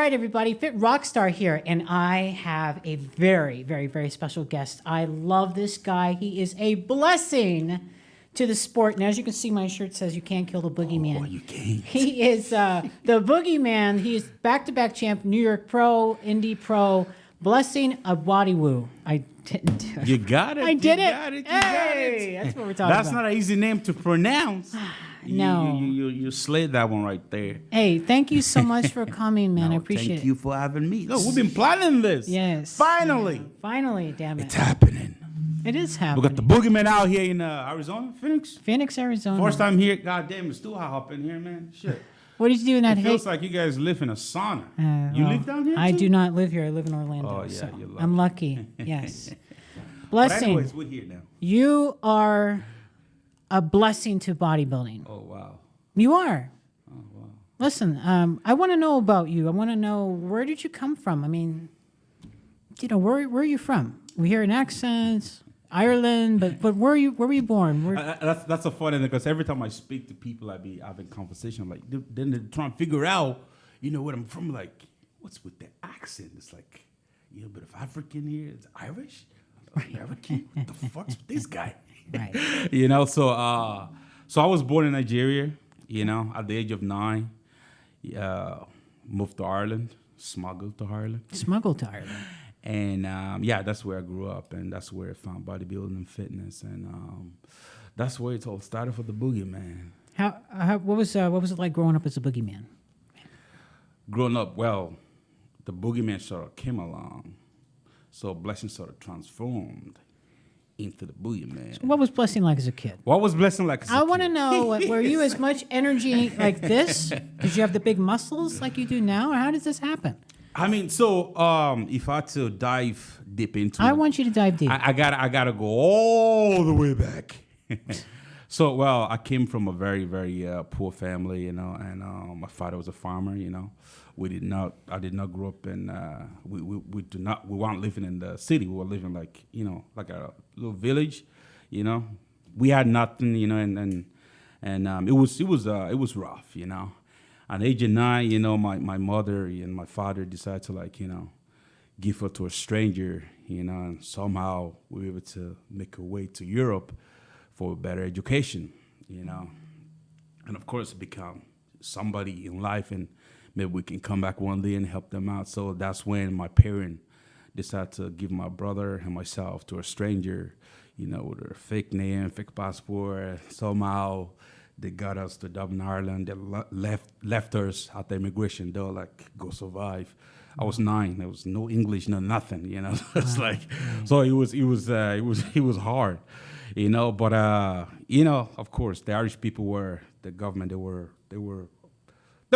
right, everybody, Fit Rockstar here, and I have a very, very, very special guest. I love this guy. He is a blessing to the sport. And as you can see, my shirt says you can't kill the Boogeyman. Oh, you can't. He is the Boogeyman. He is back-to-back champ, New York Pro, Indy Pro, Blessing Awodibu. I didn't do it. You got it. I did you it. Got it. You Hey, got it. that's what we're talking about. That's not an easy name to pronounce. No. You slid that one right there. Hey, thank you so much for coming, man. I appreciate Thank it. you for having me. Look, we've been planning this. Yes. Finally. Yeah. Finally, damn it. It's happening. It is We happening. got the Boogeyman out here in Arizona, Phoenix. Phoenix, Arizona. First time here. God damn, it's too hot up in here, man. Shit. What did you do in that It feels like you guys live in a sauna. You well, live down here I too? do not live here. I live in Orlando. Oh, yeah, so you're lucky. I'm lucky. Yes. But Blessing. anyways, we're here now. You are a blessing to bodybuilding. Oh, wow. You are. Oh, wow. Listen, I want to know about you. I want to know, where did you come from? I mean, you know, where are you from? We hear an accent, Ireland, but where were you born? That's a funny thing because every time I speak to people, I be having conversation like then they're trying to figure out, you know, where I'm from. Like, what's with the accent? It's like, you know, a bit of African here. It's Irish, American. What the fuck's with this guy? Right. You know, so I was born in Nigeria. You know, at the age of 9, moved to Ireland, smuggled to Ireland. Smuggled to Ireland. And yeah, that's where I grew up, and that's where I found bodybuilding and fitness, and that's where it all started for the Boogeyman. What was it like growing up as a Boogeyman? Growing up, well, the Boogeyman sort of came along, so Blessing sort of transformed into the Boogeyman. What was Blessing like as a kid? What was Blessing like as a I kid? want to know, were you as much energy like this? Did you have the big muscles like you do now? Or how does this happen? I mean, so if I had to dive deep into I it, want you to dive deep. I gotta go all the way back. So, well, I came from a very, very poor family, you know, and my father was a farmer, you know. I did not grow up in, we weren't living in the city. We were living like, you know, like a little village, you know. We had nothing, you know, and it was rough, you know. At age of 9, you know, my mother and my father decided to, like, you know, give her to a stranger, you know, and somehow we were able to make a way to Europe for a better education, you know. And of course, become somebody in life, and maybe we can come back one day and help them out. So that's when my parent decided to give my brother and myself to a stranger, you know, with a fake name, fake passport. Somehow they got us to Dublin, Ireland. They left us at the immigration. They were like, go survive. I was 9. There was no English, no nothing, you know. It's like, so it was hard, you know. But you know, of course, the Irish people were the government. They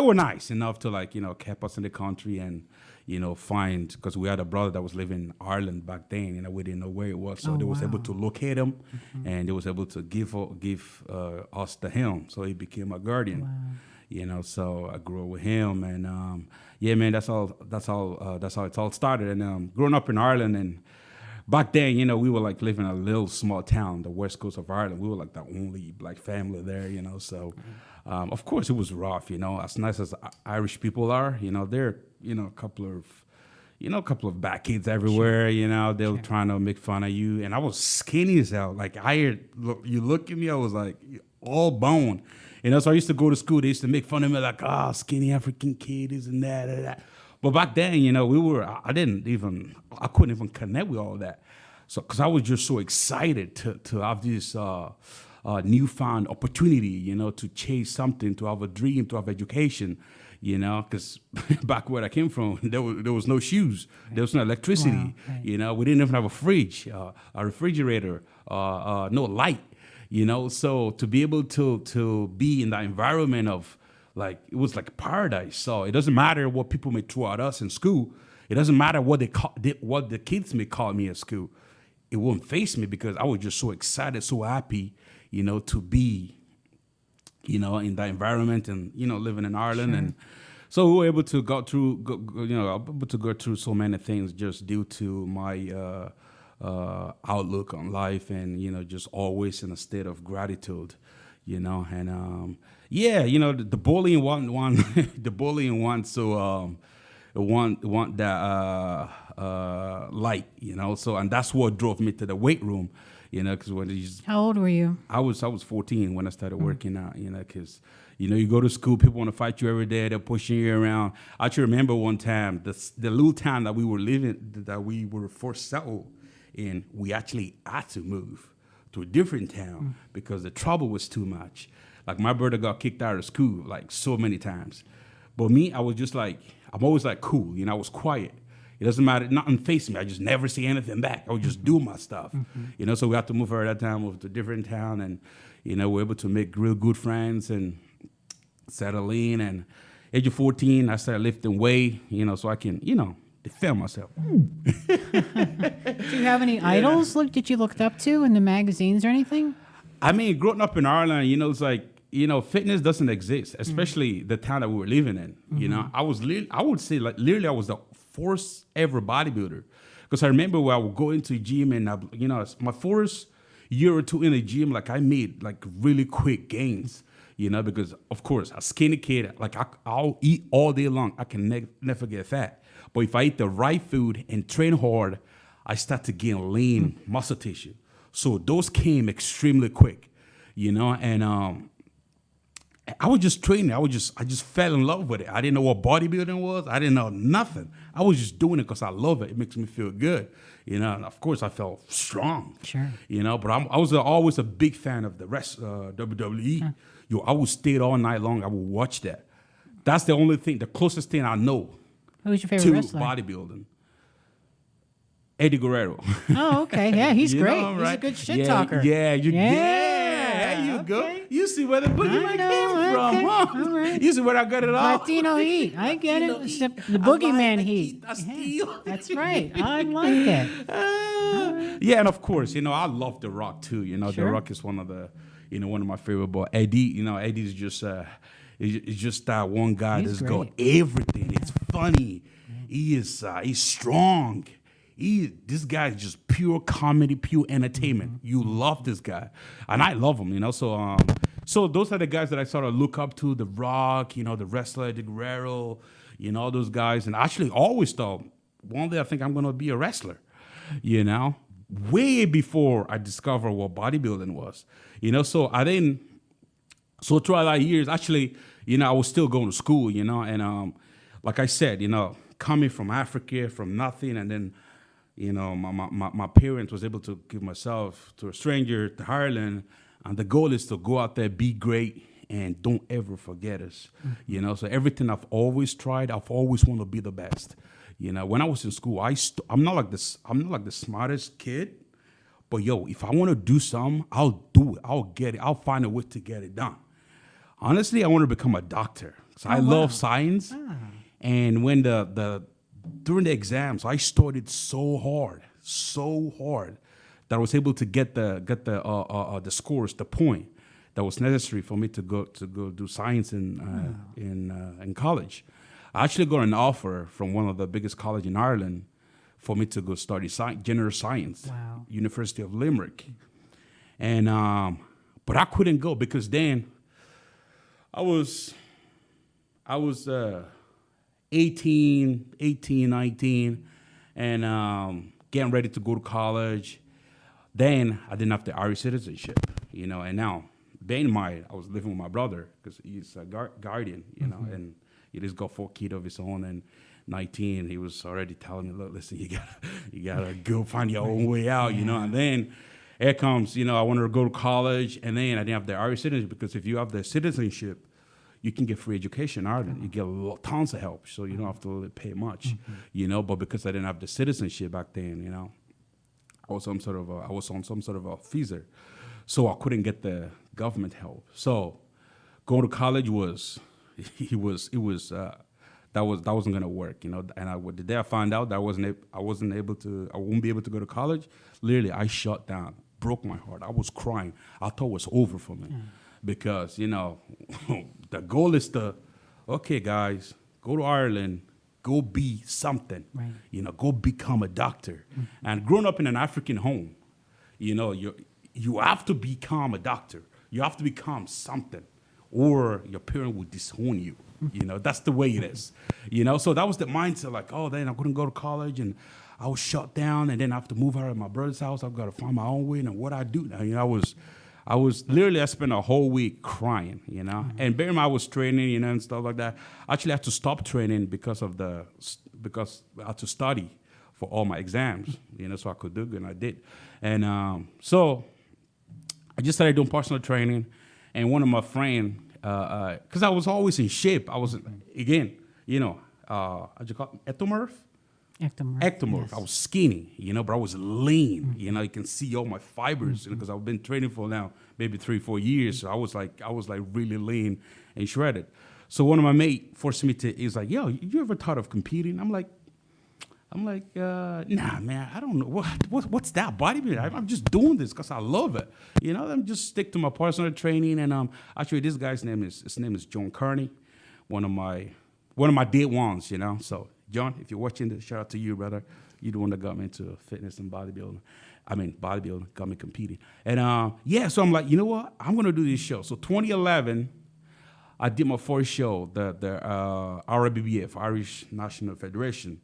were nice enough to, like, you know, keep us in the country and, you know, find, because we had a brother that was living in Ireland back then, you know, we didn't know where it was, so they was able to locate him, and they was able to give us to him, so he became a guardian, you know. So I grew up with him, and yeah, man, that's how it all started. And growing up in Ireland, and back then, you know, we were like living in a little small town, the west coast of Ireland. We were like the only black family there, you know. So, of course, it was rough, you know. As nice as Irish people are, you know, they're, you know, a couple of bad kids everywhere, you know. They were trying to make fun of you, and I was skinny as hell. Like, you look at me, I was like all bone, you know. So I used to go to school. They used to make fun of me, like, skinny African kid, this and that. But back then, you know, I couldn't even connect with all that. So, because I was just so excited to have this newfound opportunity, you know, to chase something, to have a dream, to have education, you know, because back where I came from, there was no shoes, there was no electricity, you know, we didn't even have a fridge, a refrigerator, no light, you know. So to be able to be in that environment of, like, it was like paradise. So it doesn't matter what people may throw at us in school. It doesn't matter what what the kids may call me at school. It won't face me, because I was just so excited, so happy, you know, to be, you know, in that environment, and, you know, living in Ireland. And so we were able to go through so many things just due to my outlook on life, and, you know, just always in a state of gratitude, you know. And yeah, you know, the bullying one the bullying one. So want that light, you know. So and that's what drove me to the weight room, you know, because when How old were you? I was 14 when I started working out, you know, because you go to school, people want to fight you every day, they're pushing you around. I actually remember one time the little town that we were living, that we were forced settled in, we actually had to move to a different town because the trouble was too much. Like my brother got kicked out of school like so many times. But me, I was just like, I'm always like cool, you know, I was quiet. It doesn't matter, nothing faced me. I just never say anything back. I would just do my stuff, you know. So we had to move her at that time, moved to a different town, and you know, we're able to make real good friends and settle in. And age of 14, I started lifting weight, you know, so I can, you know, defend myself. Do you have any idols that you looked up to in the magazines or anything? I mean, growing up in Ireland, you know, it's like, you know, fitness doesn't exist, especially the town that we were living in. You know, I would say like literally I was the first ever bodybuilder, because I remember when I would go into the gym and you know, my first year or two in the gym, like I made like really quick gains, you know, because of course a skinny kid, like I'll eat all day long, I can never get fat, but if I eat the right food and train hard, I start to gain lean muscle tissue. So those came extremely quick, you know, and I was just training. I just fell in love with it. I didn't know what bodybuilding was. I didn't know nothing. I was just doing it because I love it. It makes me feel good, you know. And of course, I felt strong, Sure. you know. But I was always a big fan of the WWE. I would stay all night long. I would watch that. That's the only thing, the closest thing I know Who's your favorite to wrestler? bodybuilding. Eddie Guerrero. Oh, okay. Yeah, he's You great. know, He's a right? good shit talker. Yeah, Yeah, there you go. okay. You see where the Boogeyman came from, okay, huh? all right. You see where I got it all? Latino heat. I get it. Latino It's heat. the I Boogeyman like the heat. I steal. That's right. I like it. Yeah, and of course, you know, I love The Rock too. You know, Sure. The Rock is one of my favorite. But Eddie, you know, Eddie's just is just that one guy He's that's got great. everything. It's funny. He's strong. This guy is just pure comedy, pure entertainment. You love this guy, and I love him. You know, so those are the guys that I sort of look up to. The Rock, you know, the wrestler, Eddie Guerrero, you know, those guys. And actually, always thought one day I think I'm gonna be a wrestler. You know, way before I discovered what bodybuilding was. You know, so throughout that years, actually, you know, I was still going to school. You know, and like I said, you know, coming from Africa, from nothing, and then, you know, my parents was able to give myself to a stranger to Ireland, and the goal is to go out there, be great, and don't ever forget us. You know, so everything I've always tried, I've always wanted to be the best. You know, when I was in school, I'm not like the smartest kid, but yo, if I want to do something, I'll do it. I'll get it. I'll find a way to get it done. Honestly, I want to become a doctor. So I love science, and when during the exams, I studied so hard that I was able to get the scores, the point that was necessary for me to go do science in college. I actually got an offer from one of the biggest colleges in Ireland for me to go study general science, Wow. University of Limerick, and but I couldn't go because then I was 18, 19, and getting ready to go to college. Then I didn't have the Irish citizenship, you know, and now, bear in mind, I was living with my brother because he's a guardian, you know, and he just got 4 kids of his own, and 19, he was already telling me, look, listen, you gotta go find your own way out, you know, and then here comes, you know, I wanted to go to college, and then I didn't have the Irish citizenship because if you have the citizenship, you can get free education in Ireland. You get tons of help, so you don't have to really pay much, you know. But because I didn't have the citizenship back then, you know, I was on some sort of a visa, so I couldn't get the government help. So going to college that wasn't gonna work, you know. And the day I found out that I wouldn't be able to go to college, literally I shut down, broke my heart. I was crying. I thought it was over for me. Because, you know, the goal is okay, guys, go to Ireland, go be something, Right. you know, go become a doctor. And growing up in an African home, you know, you have to become a doctor. You have to become something, or your parent will disown you. You know, that's the way it is. You know, so that was the mindset. Like, oh, then I couldn't go to college, and I was shut down, and then I have to move out of my brother's house. I've got to find my own way, and what I do now. You know, I was literally, I spent a whole week crying, you know. And bear in mind, I was training, you know, and stuff like that. I actually had to stop training because I had to study for all my exams, you know, so I could do it, and I did. And so I just started doing personal training, and one of my friends, because I was always in shape. I was, again, you know, how'd you call it? Ectomorph? Ectomorph. Yes. I was skinny, you know, but I was lean. You know, you can see all my fibers, you know, because I've been training for now maybe 3-4 years. So I was like really lean and shredded. So one of my mates forced me to. He's like, "Yo, you ever thought of competing?" I'm like, nah, man, I don't know what's that bodybuilding. I'm just doing this because I love it. You know, I'm just stick to my personal training. And actually, this guy's name is John Kearney, one of my day ones. You know, so. John, if you're watching this, shout out to you, brother. You're the one that got me into fitness and bodybuilding. Bodybuilding got me competing. And so I'm like, you know what? I'm gonna do this show. So 2011, I did my first show, the RBBF, Irish National Federation.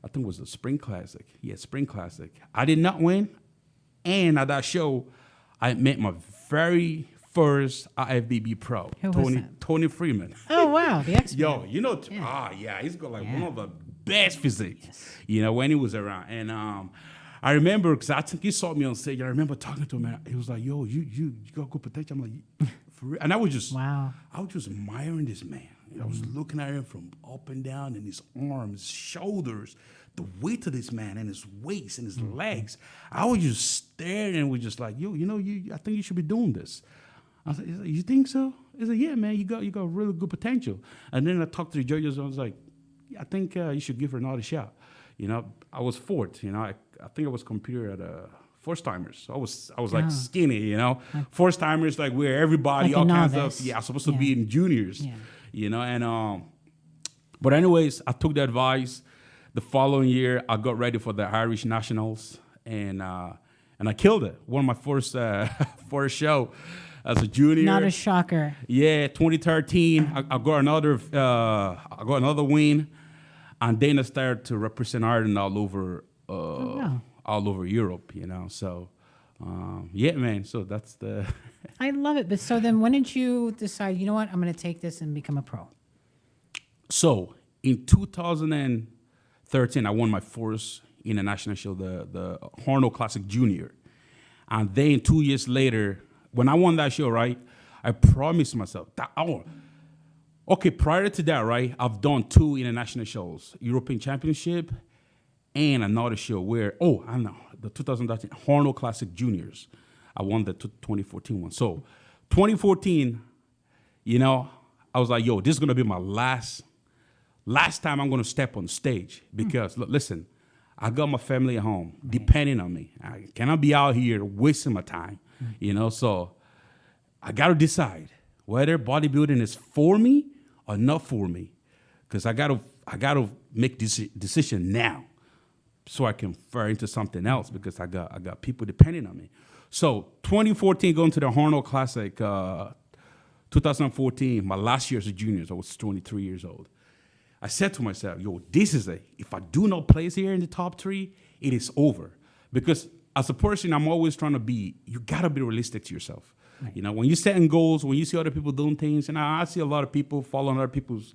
I think it was the Spring Classic. Yeah, Spring Classic. I did not win, and at that show, I met my very first IFBB pro, Tony Freeman. Oh wow, the expert. Yo, you know, he's got one of the best physique. Yes. You know, when he was around, and I remember because I think he saw me on stage. I remember talking to him, and he was like, "Yo, you got good potential." I'm like, "For real?" And I was just admiring this man. I was looking at him from up and down, and his arms, shoulders, the weight of this man, and his waist and his legs. I was just staring and was just like, "Yo, you know, I think you should be doing this." I was like, "You think so?" He said, "Yeah, man, you got really good potential." And then I talked to the judges. And I was like, "I think you should give her another shot." You know, I was fourth. You know, I think I was competing at first timers. So I was like skinny. You know, first timers like where everybody like all kinds of I'm supposed to be in juniors. Yeah. You know, and but anyways, I took the advice. The following year, I got ready for the Irish Nationals, and I killed it. One of my first show. As a junior, not a shocker. Yeah, 2013, I got another win, and then I started to represent Ireland all over Europe. You know, so yeah, man. So that's the. I love it. But so then, when did you decide? You know what? I'm going to take this and become a pro. So in 2013, I won my first international show, the Horno Classic Junior, and then 2 years later. When I won that show, right, I promised myself that prior to that, right, I've done 2 international shows, European Championship and another show where, I know, the 2013 Horno Classic Juniors. I won the 2014 one. So 2014, you know, I was like, yo, this is going to be my last time I'm going to step on stage because, look, listen, I got my family at home depending on me. I cannot be out here wasting my time. You know, so I got to decide whether bodybuilding is for me or not for me, because I got to make this decision now, so I can fare into something else because I got people depending on me. So 2014, going to the Horno Classic, 2014, my last year as a junior, so I was 23 years old. I said to myself, yo, if I do not place here in the top 3, it is over, because as a person, I'm always trying to you gotta be realistic to yourself. Right. You know, when you're setting goals, when you see other people doing things, and I see a lot of people following other people's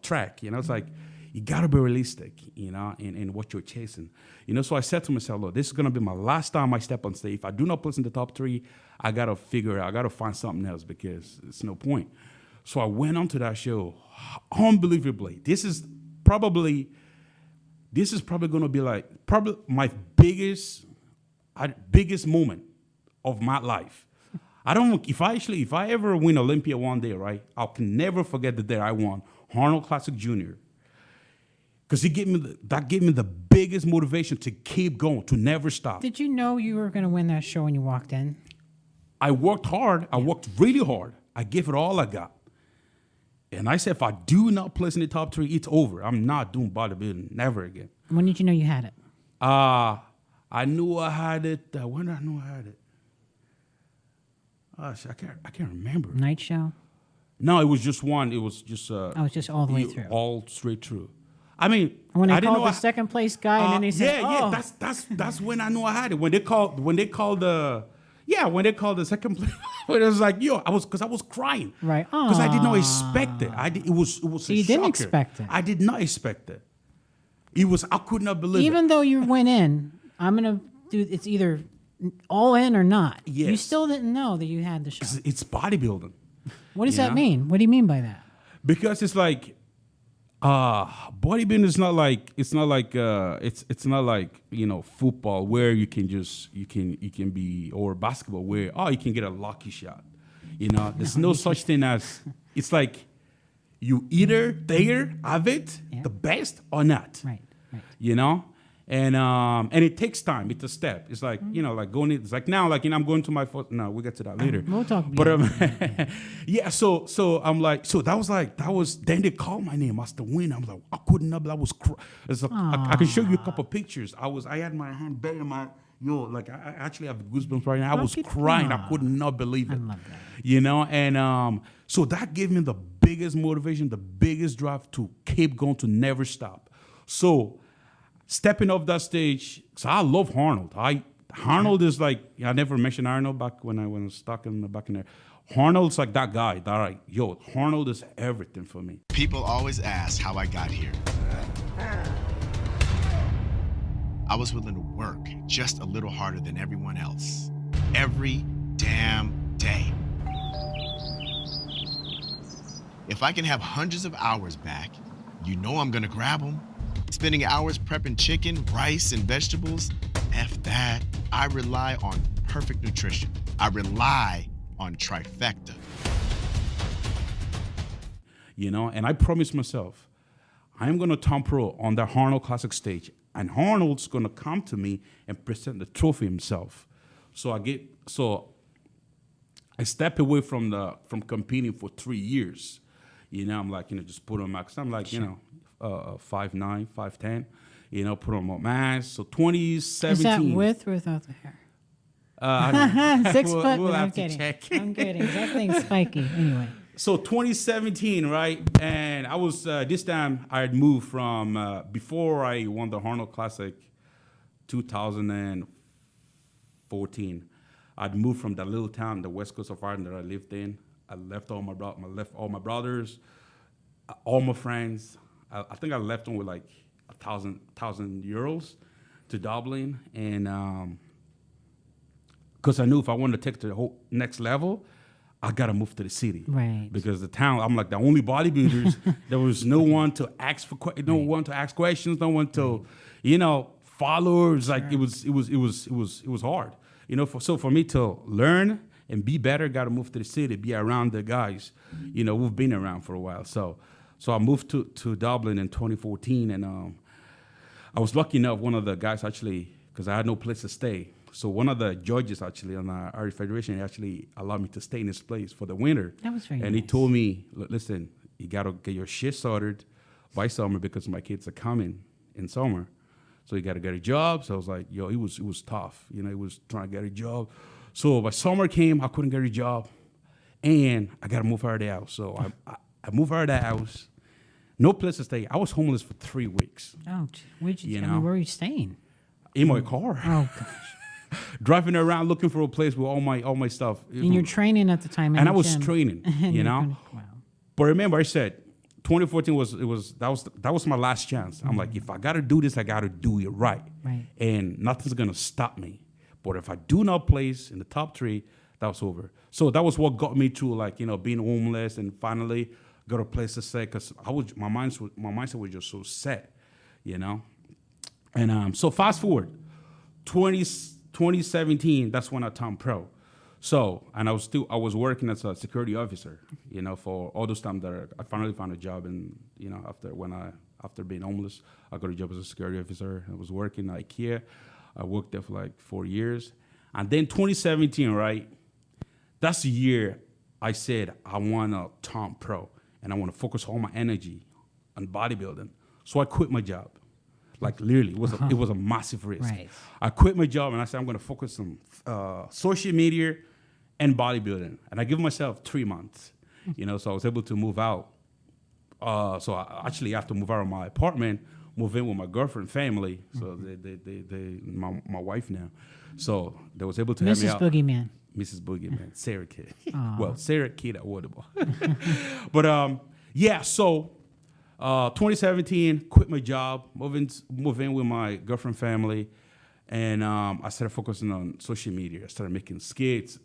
track, you know, it's like, you gotta be realistic, you know, in what you're chasing. You know, so I said to myself, look, this is gonna be my last time I step on stage. If I do not place in the top 3, I gotta find something else because it's no point. So I went on to that show, unbelievably. This is probably going to be like my biggest moment of my life. I don't know if I ever win Olympia one day, right? I can never forget the day I won Arnold Classic Junior, because that gave me the biggest motivation to keep going, to never stop. Did you know you were going to win that show when you walked in? I worked hard. I worked really hard. I gave it all I got. And I said, if I do not place in the top 3, it's over. I'm not doing bodybuilding, never again. When did you know you had it? I knew I had it. When did I know I had it? Gosh, I can't remember. Night show? No, it was just one. It was just Oh, it's just all the way through. all straight through. I mean, When I they didn't know called the second place guy, and then they said, "Oh, that's when I knew I had it. When they called the second place, it was like, yo, I was crying, right?" Because I did not expect it. It was So a you didn't shocker. expect it. I did not expect it. I could not believe it. Even though you went in, I'm gonna do. It's either all in or not. You Yes. still didn't know that you had the shot. It's bodybuilding. What does You that know? mean? What do you mean by that? Because it's like bodybuilding is not like it's not like football where you can be, or basketball where you can get a lucky shot. There's no such thing as, it's like you either there have it the best or not. Right. And it takes time. It's a step. It's like like going. It's like now, like I'm going to my first. No, we'll get to that later. We'll talk. But yeah. So I'm like, so that was. Then they called my name as the winner. I'm like, I couldn't. I was. It's like, I can show you a couple pictures. I had my hand buried in my. Like I actually have goosebumps right now. I was crying. I could not believe it. I love that. And so that gave me the biggest motivation, the biggest drive to keep going, to never stop. So stepping off that stage, so I love Arnold. Arnold is like, I never mentioned Arnold back when I was stuck back in there. Arnold's like that guy. Arnold is everything for me. People always ask how I got here. I was willing to work just a little harder than everyone else. Every damn day. If I can have hundreds of hours back, I'm gonna grab them. Spending hours prepping chicken, rice, and vegetables, F that. I rely on perfect nutrition. I rely on trifecta. And I promised myself, I am gonna turn pro on the Arnold Classic stage. And Arnold's gonna come to me and present the trophy himself. So I step away from competing for 3 years. I'm like, just put on my, cause I'm like, 5'9", 5'10", put on my mask. So 2017. Is that with or without the hair? 6 foot. We'll No, I'm have to kidding. check. I'm kidding. That thing's spiky. Anyway. So 2017, right? And I was, this time I had moved from, before I won the Arnold Classic, 2014, I'd moved from that little town, the west coast of Ireland that I lived in. I left all my brothers, all my friends. I think I left them with like 1,000 euros to Dublin. And because I knew if I wanted to take it to the whole next level, I gotta move to the city, Right? Because the town, I'm like the only bodybuilders. There was no one to ask one to ask questions, no one to, followers. Like it was hard, So for me to learn and be better, gotta move to the city, be around the guys, who've been around for a while. So I moved to Dublin in 2014, and I was lucky enough. One of the guys actually, because I had no place to stay. So one of the judges actually on the Irish Federation actually allowed me to stay in this place for the winter. That was very And nice. he told me, listen, you got to get your shit sorted by summer because my kids are coming in summer. So you got to get a job. So I was like, it was tough. He was trying to get a job. So by summer came, I couldn't get a job. And I got to move out of the house. So I moved out of the house. No place to stay. I was homeless for 3 weeks. Oh, where'd you? know? Where were you staying? In my car. Oh gosh. Driving around looking for a place with all my stuff. And you're training at the time. in And the I was gym. training, And you're Wow. But remember, I said 2014 that was my last chance. I'm like, if I gotta do this, I gotta do it right. Right. And nothing's gonna stop me. But if I do not place in the top 3, that was over. So that was what got me through, like being homeless, and finally got a place to stay because my mindset was just so set, And so fast forward, 2017, that's when I turned pro. So, and I was working as a security officer, for all those times that I finally found a job. And, after being homeless, I got a job as a security officer. I was working at IKEA. I worked there for like 4 years. And then 2017, right? That's the year I said, I want to turn pro and I want to focus all my energy on bodybuilding. So I quit my job. Like literally, it was a massive risk. Right. I quit my job and I said I'm going to focus on social media and bodybuilding. And I give myself 3 months. you know. So I was able to move out. So I actually have to move out of my apartment, move in with my girlfriend family. So my wife now. So they was able to help me Mrs. out. Boogeyman. Mrs. Boogeyman, Sarah Kid. Well, Sarah Kid at Awodibu. But yeah, so 2017, quit my job, move in with my girlfriend family, and I started focusing on social media. I started making skits.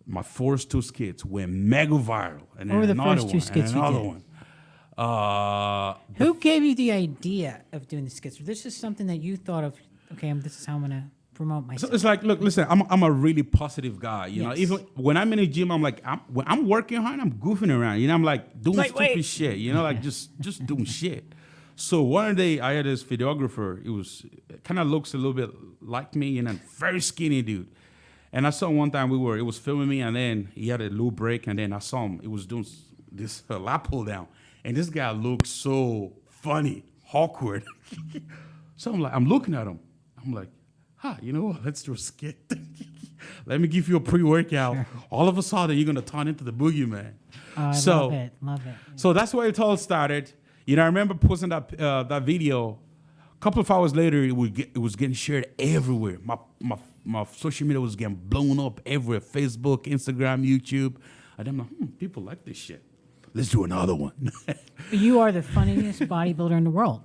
My first 2 skits went mega viral, and then What were the another first 2 one, skits and you another did? one. Who gave you the idea of doing the skits? This is something that you thought of. Okay, this is how I'm gonna promote myself. So it's like, look, listen, I'm a really positive guy. You know, Yes. even when I'm in the gym, I'm like, when I'm working hard, I'm goofing around. You know, I'm like doing stupid shit. You know, like just doing shit. So one day I had this videographer. It kind of looks a little bit like me, and a very skinny dude. And I saw one time it was filming me, and then he had a little break, and then I saw him. It was doing this lap pull down, and this guy looked so funny, awkward. So I'm looking at him. I'm like, you know what? Let's do a skit. Let me give you a pre-workout. Sure. All of a sudden, you're gonna turn into the Boogeyman. I love it. Yeah. So that's where it all started. You know, I remember posting that video. A couple of hours later, it was getting shared everywhere. My social media was getting blown up everywhere. Facebook, Instagram, YouTube. And I'm like, people like this shit. Let's do another one. You are the funniest bodybuilder in the world.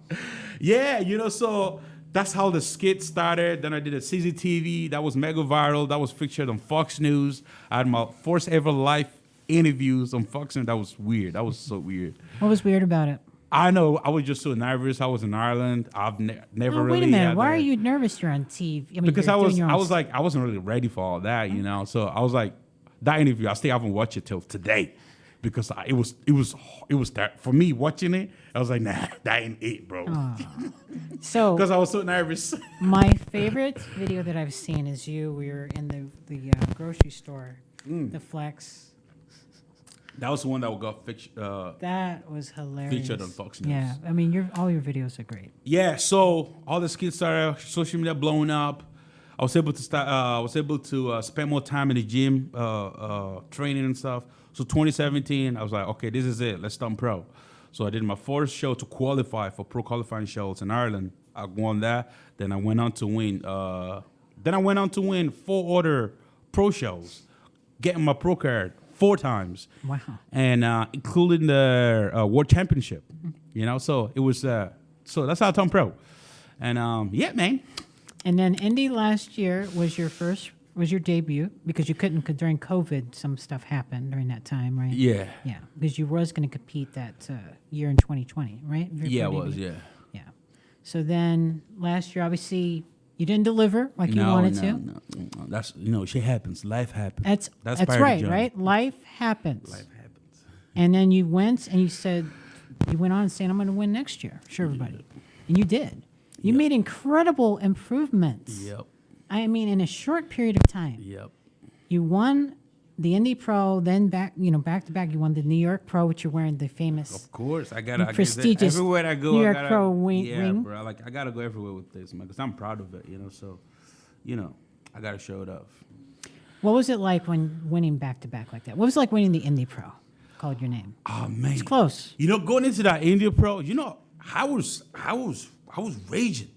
Yeah, you know, so that's how the skit started. Then I did a CCTV. That was mega viral. That was featured on Fox News. I had my first ever live interviews on Fox News. That was weird. That was so weird. What was weird about it? I know. I was just so nervous. I was in Ireland. I've never really. Wait a minute. Why are you nervous? You're on TV. I mean, because I was like, I wasn't really ready for all that, you know. So I was like, that interview. I still haven't watched it till today, because it was that for me watching it. I was like, nah, that ain't it, bro. So because I was so nervous. My favorite video that I've seen is you. We were in the grocery store, the Flex. That was the one that got that was hilarious. featured on Fox News. Yeah, I mean, all your videos are great. Yeah, so all the skits started, social media blowing up. I was able to spend more time in the gym, training and stuff. So 2017, I was like, okay, this is it. Let's turn pro. So I did my first show to qualify for pro qualifying shows in Ireland. I won that. Then I went on to win. 4 other pro shows, getting my pro card 4 times. Wow. And including the World Championship. You know, so it was. So that's how I turned pro. And yeah, man. And then Indy last year was your debut, because you couldn't, during COVID, some stuff happened during that time, right? Yeah. Yeah, because you was going to compete that year in 2020, right? Yeah, it was, yeah. Yeah. So then last year, obviously, you didn't deliver like you wanted to. No. That's, shit happens. Life happens. That's right, right? Life happens. Life happens. And then you went and you went on saying, I'm going to win next year. Show everybody. And you did. You made incredible improvements. Yep. I mean, in a short period of time. Yep. You won the Indy Pro, then back to back, you won the New York Pro, which you're wearing the famous. Of course, I gotta prestigious everywhere I go. New York I gotta, Pro yeah, ring. bro. I gotta go everywhere with this, man, because I'm proud of it. So, I gotta show it off. What was it like when winning back to back like that? What was it like winning the Indy Pro? Called your name. Oh man, It's close. Going into that Indy Pro, I was raging.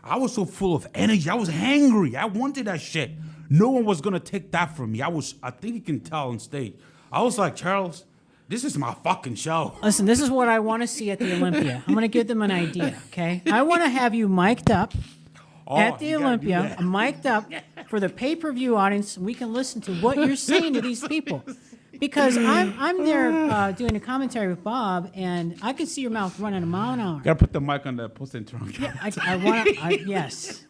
I was so full of energy. I was hangry. I wanted that shit. No one was gonna take that from me. I think you can tell on stage. I was like, Charles, this is my fucking show. Listen, this is what I want to see at the Olympia. I'm going to give them an idea, okay? I want to have you mic'd up at the Olympia, mic'd up for the pay-per-view audience. We can listen to what you're saying to these people. Because I'm there doing a commentary with Bob, and I can see your mouth running a mile an hour. Gotta put the mic on the post-in trunk. Yeah, I want to. Yes.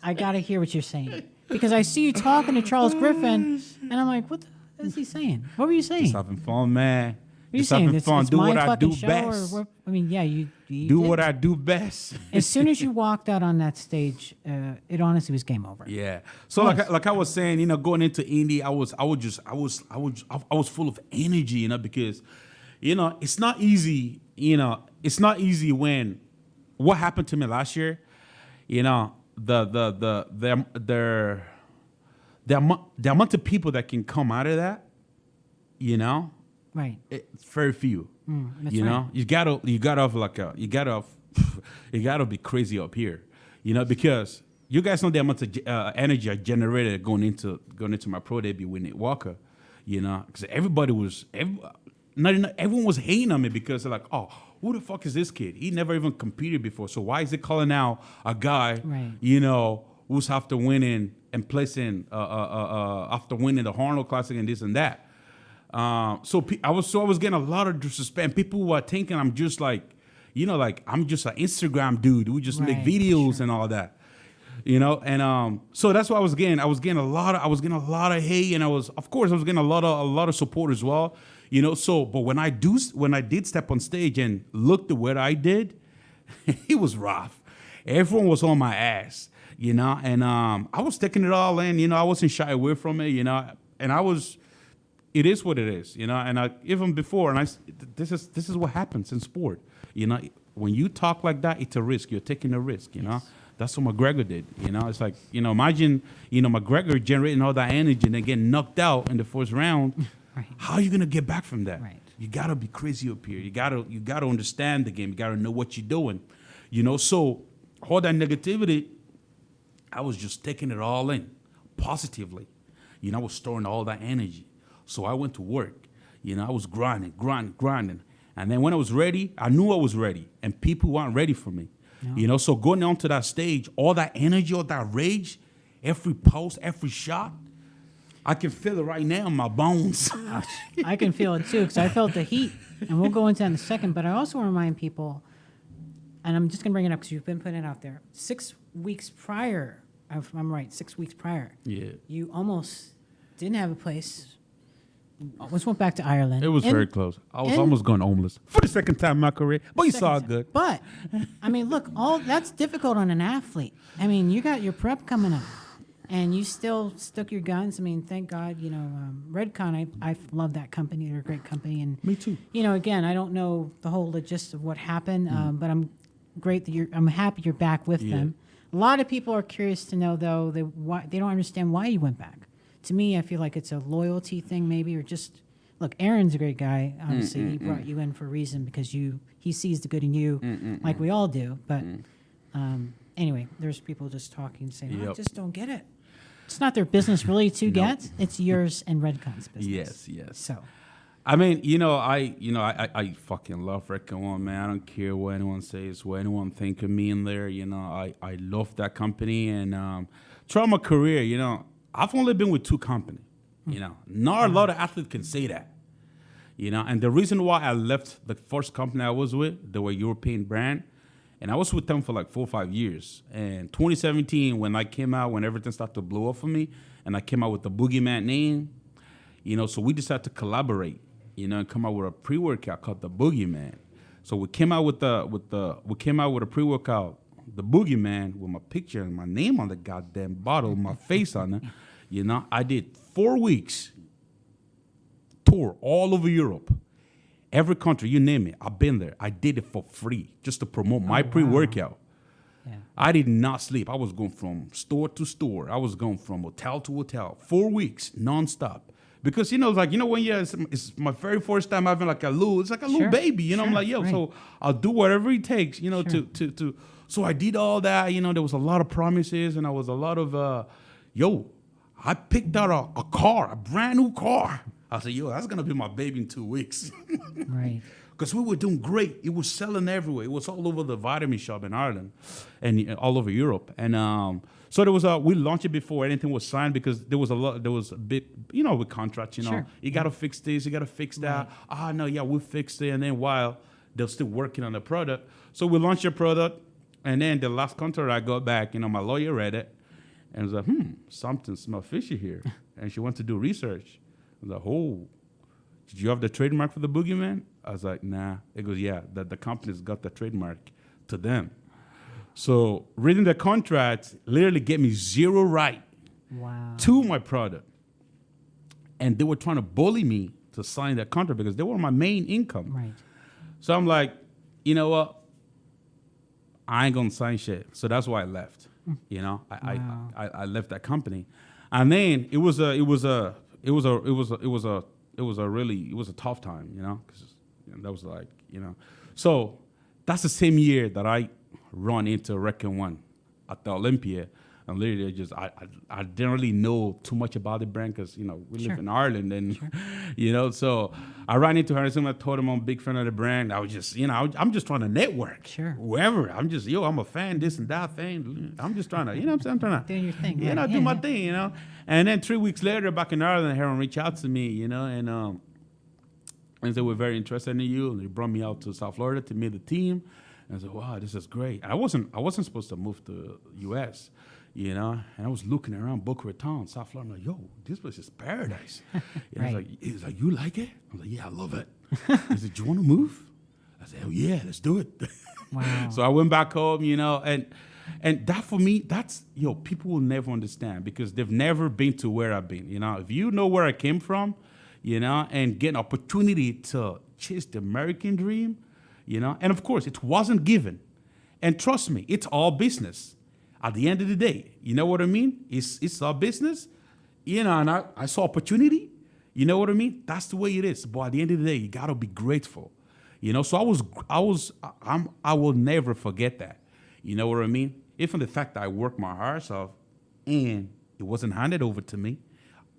I got to hear what you're saying, because I see you talking to Charles Griffin, and I'm like, what is he saying? What were you saying? Just having fun, man. What are you Just saying? having fun. It's Do my what I fucking do show, best. or what? I mean, yeah, you Do did. what I do best. As soon as you walked out on that stage, it honestly was game over. Yeah. So like I was saying, going into Indy, I was full of energy, because, it's not easy. It's not easy when what happened to me last year. The amount of people that can come out of that. Right. It's very few. That's You right. know, you gotta be crazy up here, you know, because you guys know the amount of energy I generated going into my pro debut with Nick Walker, you know, because everyone was hating on me because they're like, oh, who the fuck is this kid? He never even competed before, so why is he calling out a guy, Right. you know, who's after winning and placing after winning the Arnold Classic and this and that. So I was getting a lot of disrespect. And people were thinking I'm just like, you know, like I'm just an Instagram dude who just make Right, videos sure. and all that, you know. And so that's what I was getting. I was getting a lot of hate, and I was getting a lot of support as well, you know. So, but when I did step on stage and looked at what I did, it was rough. Everyone was on my ass, you know, and I was taking it all in, you know. I wasn't shy away from it, you know, and it is what it is, you know. And even before, this is what happens in sport, you know. When you talk like that, it's a risk. You're taking a risk, you know. That's what McGregor did, you know. It's like, you know, imagine, you know, McGregor generating all that energy and then getting knocked out in the first round. Right. How are you gonna get back from that? Right. You gotta be crazy up here. You gotta understand the game. You gotta know what you're doing, you know. So all that negativity, I was just taking it all in positively, you know. I was storing all that energy. So I went to work, you know. I was grinding. And then when I was ready, I knew I was ready, and people weren't ready for me, you know. So going onto that stage, all that energy, all that rage, every post, every shot, I can feel it right now in my bones. I can feel it too, because I felt the heat, and we'll go into that in a second. But I also want to remind people, and I'm just going to bring it up because you've been putting it out there. 6 weeks prior, if I'm right, 6 weeks prior, Yeah. you almost didn't have a place. Almost went back to Ireland. It was And- very close. I was and- almost going homeless for the second time in my career, but you saw it Second good. But I mean, look, all that's difficult on an athlete. I mean, you got your prep coming up, and you still stuck your guns. I mean, thank God, you know, Redcon. I love that company. They're a great company, and Me too. You know, again, I don't know the whole logistics of what happened, but I'm happy you're back with them. A lot of people are curious to know, though, they don't understand why you went back. To me, I feel like it's a loyalty thing, maybe, or just look. Aaron's a great guy. Obviously, he brought you in for a reason because he sees the good in you, like we all do. But anyway, there's people just talking, saying, "I just don't get it." It's not their business really to get. It's yours and Redcon's business. Yes. So, I mean, I fucking love Redcon, man. I don't care what anyone says, what anyone think of me in there. You know, I love that company, and throughout my career, you know, I've only been with 2 companies. You know, not a lot of athletes can say that. You know, and the reason why I left the first company I was with, they were a European brand, and I was with them for like 4 or 5 years. And 2017, when I came out, when everything started to blow up for me, and I came out with the Boogeyman name, you know, so we decided to collaborate, you know, and come out with a pre-workout called the Boogeyman. So we came out with a pre-workout, the Boogeyman, with my picture and my name on the goddamn bottle, my face on it. You know, I did 4 weeks tour all over Europe. Every country, you name it, I've been there. I did it for free just to promote my pre-workout. yeah. I did not sleep. I was going from store to store. I was going from hotel to hotel. 4 weeks, nonstop. Because, you know, like, you know, when it's my very first time having like it's like a little baby, you know, I'm like, yo, right. so I'll do whatever it takes, you know, Sure. to so I did all that, you know. There was a lot of promises, and I was a lot of, I picked out a car, a brand new car. I said, yo, that's going to be my baby in 2 weeks. Right. Because we were doing great. It was selling everywhere. It was all over the vitamin shop in Ireland and all over Europe. And so there was we launched it before anything was signed, because there was a bit, you know, with contracts, you know. Sure. You got to fix this, you got to fix that. No, yeah, we fixed it. And then while they're still working on the product. So we launched the product. And then the last contract I got back, you know, my lawyer read it and was like, something smells fishy here. And she went to do research. I was like, oh, did you have the trademark for the Boogeyman? I was like, nah. It goes, yeah, the company's got the trademark to them. So reading the contract literally gave me zero right Wow. to my product. And they were trying to bully me to sign that contract because they were my main income. Right. So I'm like, you know what? I ain't gonna sign shit. So that's why I left. You know, I left that company, and then it was a it was a tough time, you know, because that was like, you know. So that's the same year that I run into Reckon One at the Olympia. And literally, I didn't really know too much about the brand because, you know, we live in Ireland and, you know, so I ran into her and I told him I'm a big fan of the brand. I was just, you know, I'm just trying to network. Sure. Whoever. I'm just, I'm a fan, this and that thing. I'm just trying to, you know what I'm saying? I'm trying to. Doing your thing. You Right. know, do my thing, you know. And then 3 weeks later, back in Ireland, Heron reached out to me, you know, and they were very interested in you. And they brought me out to South Florida to meet the team. And I said, wow, this is great. And I wasn't supposed to move to U.S., you know, and I was looking around Boca Raton, South Florida. I'm like, yo, this place is paradise. Right. He's like, you like it? I'm like, yeah, I love it. He said, do you want to move? I said, oh yeah, let's do it. Wow. So I went back home, you know, and that for me, that's, people will never understand because they've never been to where I've been. You know, if you know where I came from, you know, and get an opportunity to chase the American dream, you know, and of course it wasn't given. And trust me, it's all business. At the end of the day, you know what I mean? It's our business, you know, and I saw opportunity, you know what I mean? That's the way it is. But at the end of the day, you gotta be grateful, you know. So I will never forget that, you know what I mean? Even the fact that I worked my ass off and it wasn't handed over to me,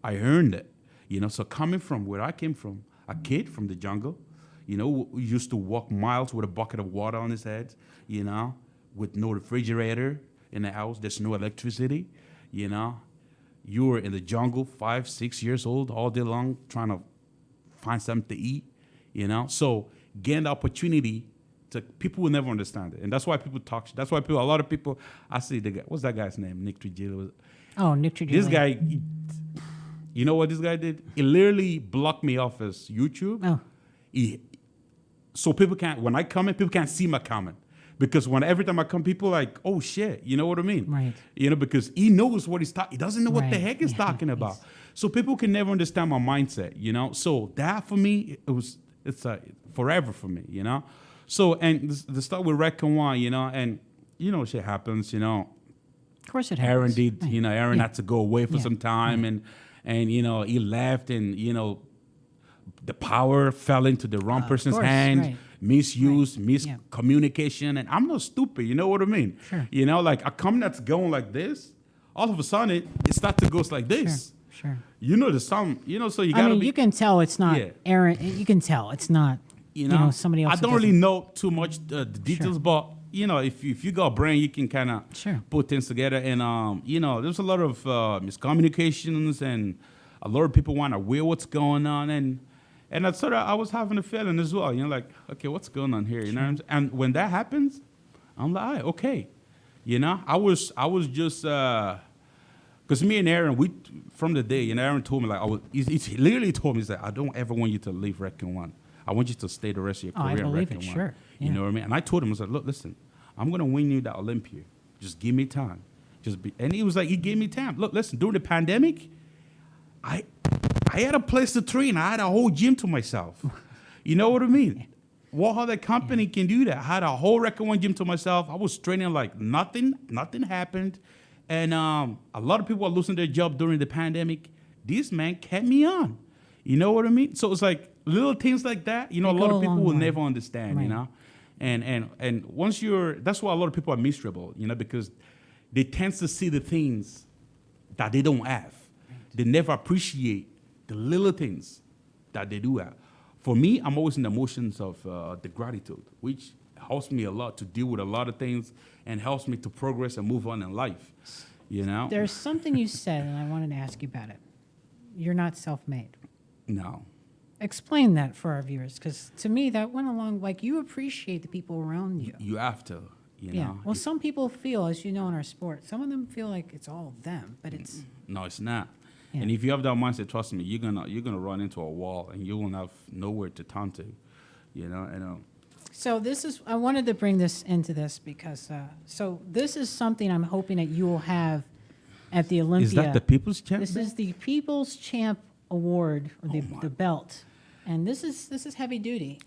I earned it, you know. So coming from where I came from, a kid from the jungle, you know, who used to walk miles with a bucket of water on his head, you know, with no refrigerator in the house, there's no electricity, you know. You were in the jungle, 5, 6 years old, all day long, trying to find something to eat, you know. So getting the opportunity to, people will never understand it. And that's why people talk, a lot of people, I see the guy, what's that guy's name? Nick Trigilio. Oh, Nick Trigilio. This guy, you know what this guy did? He literally blocked me off his YouTube. Oh. So people can't, when I comment, people can't see my comment. Because every time I come, people are like, oh shit, you know what I mean? Right. You know, because he knows what he's talking, he doesn't know what the Right. heck he's talking about. So people can never understand my mindset, you know? So that for me, it's forever for me, you know? So, and the start with Reckon One, you know, and, you know, shit happens, you know. Of course it Aaron happens. did, Right. you know, Aaron Yeah. had to go away for some time and, you know, he left and, you know, the power fell into the wrong person's course, hands, right. misuse, Right, miscommunication, and I'm not stupid, you know what I mean? Sure. You know, like a company that's going like this, all of a sudden it starts to go like this. Sure. You know, there's some, you know, so you I gotta mean, be, you can tell it's not Yeah. Aaron. You can tell it's not, you know, somebody else. I that don't really doesn't- know too much the details, but you know, if you got a brain, you can kind of Sure. put things together. And you know, there's a lot of miscommunications, and a lot of people want to aware what's going on, and that's sort of, I was having a feeling as well. You know, like, okay, what's going on here? You know what I'm saying? And when that happens, I'm like, all right, okay. You know, I was just because me and Aaron, we from the day, and Aaron told me like he literally told me, he's like, I don't ever want you to leave Reckon One. I want you to stay the rest of your Oh, I career in believe Reckon it, One. sure. You Yeah. know what I mean? And I told him, I said, look, listen, I'm gonna win you that Olympia. Just give me time. And he was like, he gave me time. Look, listen, during the pandemic, I had a place to train. I had a whole gym to myself. You know what I mean? What other company can do that? I had a whole Reckon One gym to myself. I was training like nothing happened. And a lot of people are losing their job during the pandemic. This man kept me on. You know what I mean? So it's like little things like that, you know, They a lot go of a people long will way. never understand, you Right. know? And once that's why a lot of people are miserable, you know, because they tend to see the things that they don't have. They never appreciate the little things that they do have. For me, I'm always in the emotions of the gratitude, which helps me a lot to deal with a lot of things and helps me to progress and move on in life, you know? There's something you said, and I wanted to ask you about it. You're not self-made. No. Explain that for our viewers, because to me that went along like you appreciate the people around you. You have to, you Yeah. know? Well, some people feel, as you know, in our sport, some of them feel like it's all them, but it's No, it's not. Yeah. And if you have that mindset, trust me, you're gonna run into a wall and you won't have nowhere to turn to, you know. And so. This is I wanted to bring this into this because so this is something I'm hoping that you will have at the Olympia. is that the People's Champ? This is the People's Champ Award, or the belt, and this is heavy duty.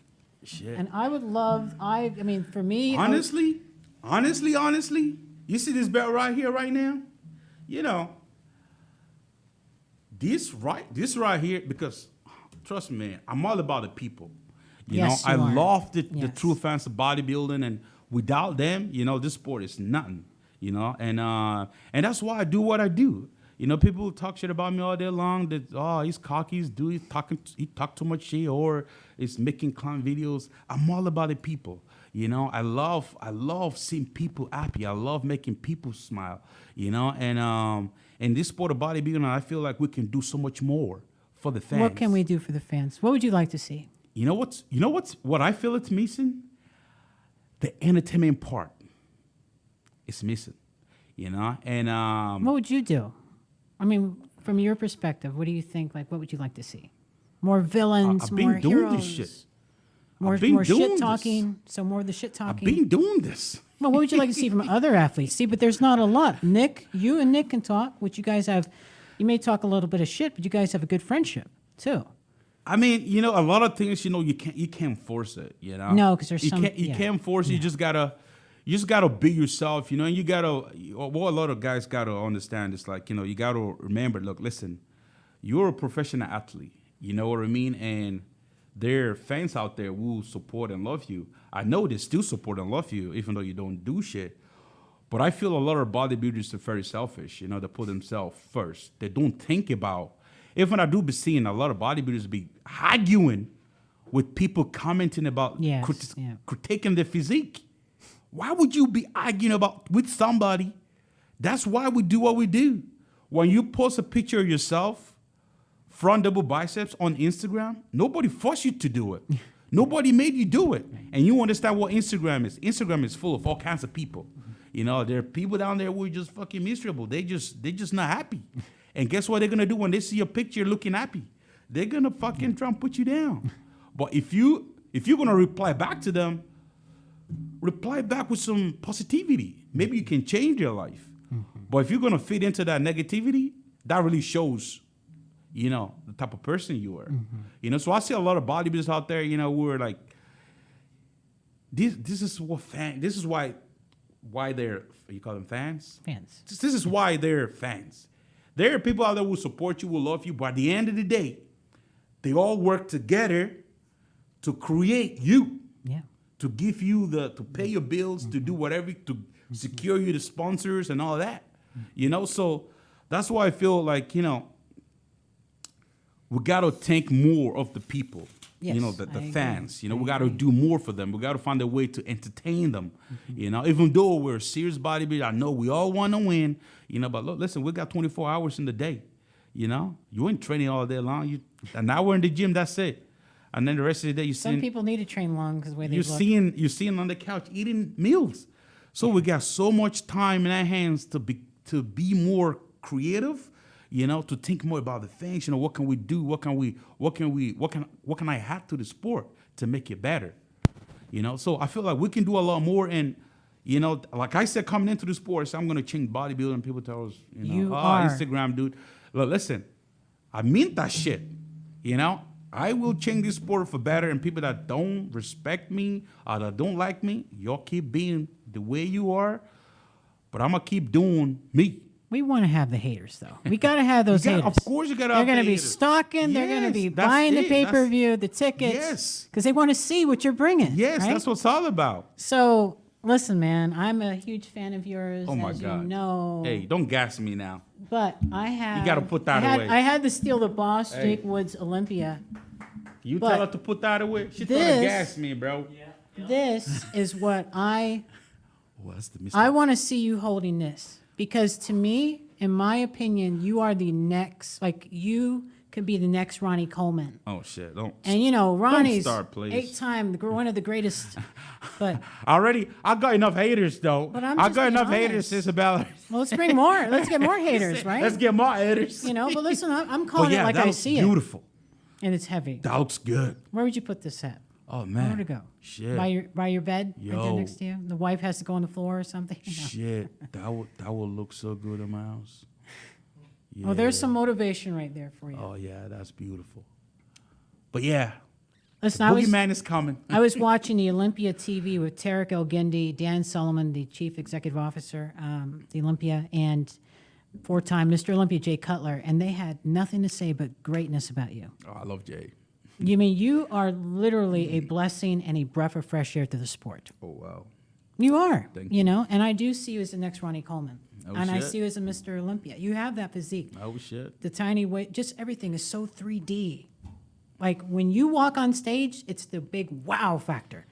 Shit. And I would love. I mean, for me, honestly, you see this belt right here, right now, you know. This right here, because trust me, man, I'm all about the people. You Yes, know, you I are. love the Yes. true fans of bodybuilding, and without them, you know, this sport is nothing. You know, and that's why I do what I do. You know, people talk shit about me all day long. That he's cocky, he talk too much shit, or he's making clown videos. I'm all about the people. You know, I love seeing people happy. I love making people smile. You know, and in this sport of bodybuilding, I feel like we can do so much more for the fans. What can we do for the fans? What would you like to see? You know what I feel it's missing? The entertainment part. It's missing. You know, and What would you do? I mean, from your perspective, what do you think? Like, what would you like to see? More villains, I've more been doing heroes, this shit. more I've been doing shit this. talking. So more of the shit I've talking. been doing this. Well, what would you like to see from other athletes? See, but there's not a lot. Nick, you and Nick can talk, which you guys have. You may talk a little bit of shit, but you guys have a good friendship too. I mean, you know, a lot of things, you know, you can't force it, you know. No, 'cause there's you some- you yeah. can't force it. You just gotta be yourself, you know. And you gotta, what a lot of guys gotta understand is like, you know, you gotta remember. Look, listen, you're a professional athlete. You know what I mean? And there are fans out there who support and love you. I know they still support and love you, even though you don't do shit. But I feel a lot of bodybuilders are very selfish. You know, they put themselves first. They don't think about. Even I do be seeing a lot of bodybuilders be arguing with people commenting about Yes, yeah. critiquing their physique. Why would you be arguing with somebody? That's why we do what we do. When you post a picture of yourself, front double biceps on Instagram, nobody forced you to do it. Nobody made you do it. And you understand what Instagram is. Instagram is full of all kinds of people. You know, there are people down there who are just fucking miserable. They just not happy. And guess what they're gonna do when they see your picture looking happy? They're gonna fucking try and put you down. But if you're gonna reply back to them, reply back with some positivity. Maybe you can change their life. But if you're gonna fit into that negativity, that really shows, you know, the type of person you are. You know, so I see a lot of bodybuilders out there, you know, who are like, this is why they're, you call them fans? Fans. This is why they're fans. There are people out there who support you, who love you, but at the end of the day, they all work together to create you. Yeah. To give you to pay your bills, to do whatever, to secure you the sponsors and all that. You know, so that's why I feel like, you know, we gotta think more of the people. Yes, you know, the I agree. fans. You know, we gotta do more for them. We gotta find a way to entertain them. You know, even though we're serious bodybuilders, I know we all wanna win, you know, but look, listen, we got 24 hours in the day. You know? You ain't training all day long. An hour in the gym, that's it. And then the rest of the day, Some people need to train long because the way they you're look. seeing on the couch eating meals. So we got so much time in our hands to be more creative, you know, to think more about the things. You know, what can we do? What can I add to the sport to make it better? You know, so I feel like we can do a lot more. And you know, like I said, coming into the sport, so I'm gonna change bodybuilding. People tell us, you know, are. Instagram dude. Look, listen, I mean that shit. You know. I will change this sport for better, and people that don't respect me or that don't like me, y'all keep being the way you are, but I'm going to keep doing me. We want to have the haters, though. We got to have those haters. Of course you got to They're have going to be haters. stalking. They're going to be Yes, that's buying the it. pay-per-view, the tickets. Yes. Because they want to see what you're bringing. Yes, right? that's what it's all about. So, listen, man, I'm a huge fan of yours, Oh, my as God. you know. Hey, don't gas me now. But I have... You gotta put that away. I had to steal the boss, Hey. Jake Woods Olympia. You But tell her to put that away. She trying this- to gas me, bro. This is what Oh, that's the mistake. I want to see you holding this. Because to me, in my opinion, you are the next, like, you could be the next Ronnie Coleman. Oh, shit. Don't. And, you know, Ronnie's start, please. 8-time, one of the greatest. But, I got enough haters, though. But I'm I just got being enough honest. haters, Isabelle. well, let's bring more. Let's get more haters, right? Let's get more haters. You know, but listen, I'm But calling yeah, it like that I looks see it. beautiful. And it's heavy. That looks good. Where would you put this at? Oh, man. Where to go? Shit. By your bed? Right there Yo. next to you? The wife has to go on the floor or something? Shit, that would look so good in my house. Yeah. Oh, there's some motivation right there for you. Oh yeah, that's beautiful. But yeah, Listen, I was Boogeyman is coming. I was watching the Olympia TV with Tarek Elgindi, Dan Solomon, the chief executive officer, the Olympia, and 4-time Mr. Olympia, Jay Cutler, and they had nothing to say but greatness about you. Oh, I love Jay. You mean you are literally a blessing and a breath of fresh air to the sport. Oh, wow. You are, Thank you know, and I do see you as the next Ronnie Coleman. Oh, and I shit. see you as a Mr. Olympia. You have that physique. Oh, shit. The tiny weight, just everything is so 3D. Like when you walk on stage, it's the big wow factor.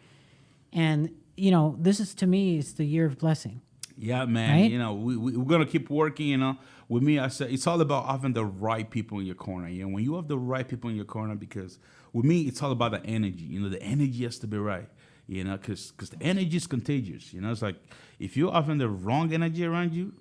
And, you know, this is, to me, it's the year of blessing. Yeah, man. Right? You know, we're going to keep working, you know. With me, I said, it's all about having the right people in your corner. You know, when you have the right people in your corner, because with me, it's all about the energy. You know, the energy has to be right. You know, because the energy is contagious. You know, it's like if you're having the wrong energy around you,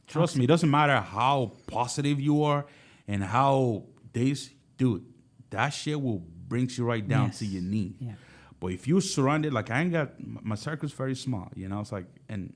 trust me, it doesn't matter how positive you are and how dude, that shit will bring you right down to your knee. Yeah. But if you're surrounded, like I ain't got, my circle's very small, you know, it's like, and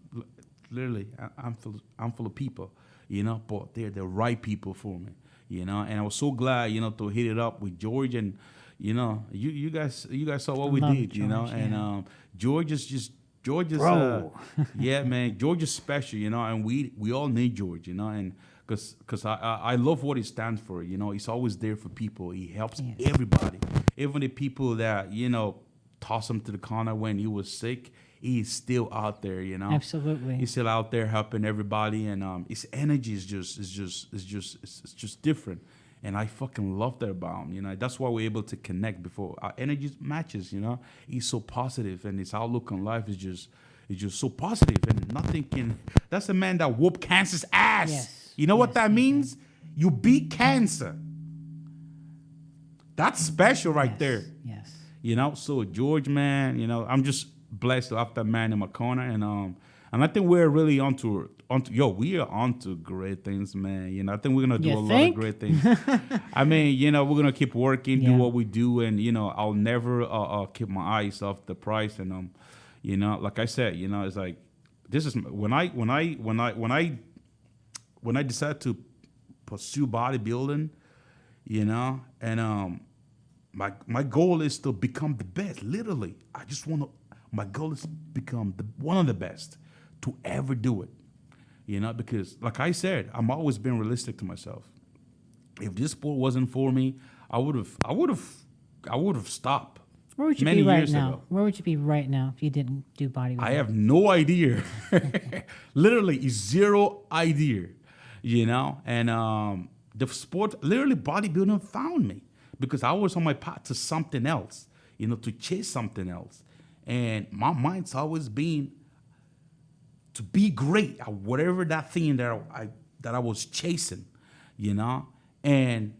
literally I'm full of people, you know, but they're the right people for me, you know, and I was so glad, you know, to hit it up with George and, you know, you guys saw what we did, George, you know, yeah. and George is Bro. yeah, man, George is special, you know, and we all need George, you know, and because I love what he stands for, you know, he's always there for people. He helps everybody, even the people that, you know, toss him to the corner when he was sick. He's still out there, you know. Absolutely. He's still out there helping everybody, and his energy is just different. And I fucking love that about him, you know. That's why we're able to connect before our energy matches, you know. He's so positive, and his outlook on life is just so positive, and nothing can. That's a man that whooped cancer's ass. Yes. You know what that means? You beat cancer. That's special right there. Yes. You know. So George, man, you know, I'm just blessed to have that man in my corner, and I think we're really onto we are onto great things, man. You know, I think we're gonna do You a lot think? of great things. I mean, you know, we're gonna keep working, do Yeah. what we do, and you know, I'll never keep my eyes off the price. And you know, like I said, you know, it's like this is when I decided to pursue bodybuilding, you know, and my goal is to become the best. Literally, my goal is to become one of the best to ever do it. You know, because like I said, I'm always been realistic to myself. If this sport wasn't for me, I would have stopped. Where would you many be right years now? ago. Where would you be right now if you didn't do bodybuilding? I have no idea. Literally zero idea. You know, and the sport, literally bodybuilding found me because I was on my path to something else, you know, to chase something else. And my mind's always been to be great at whatever that thing that I was chasing, you know. And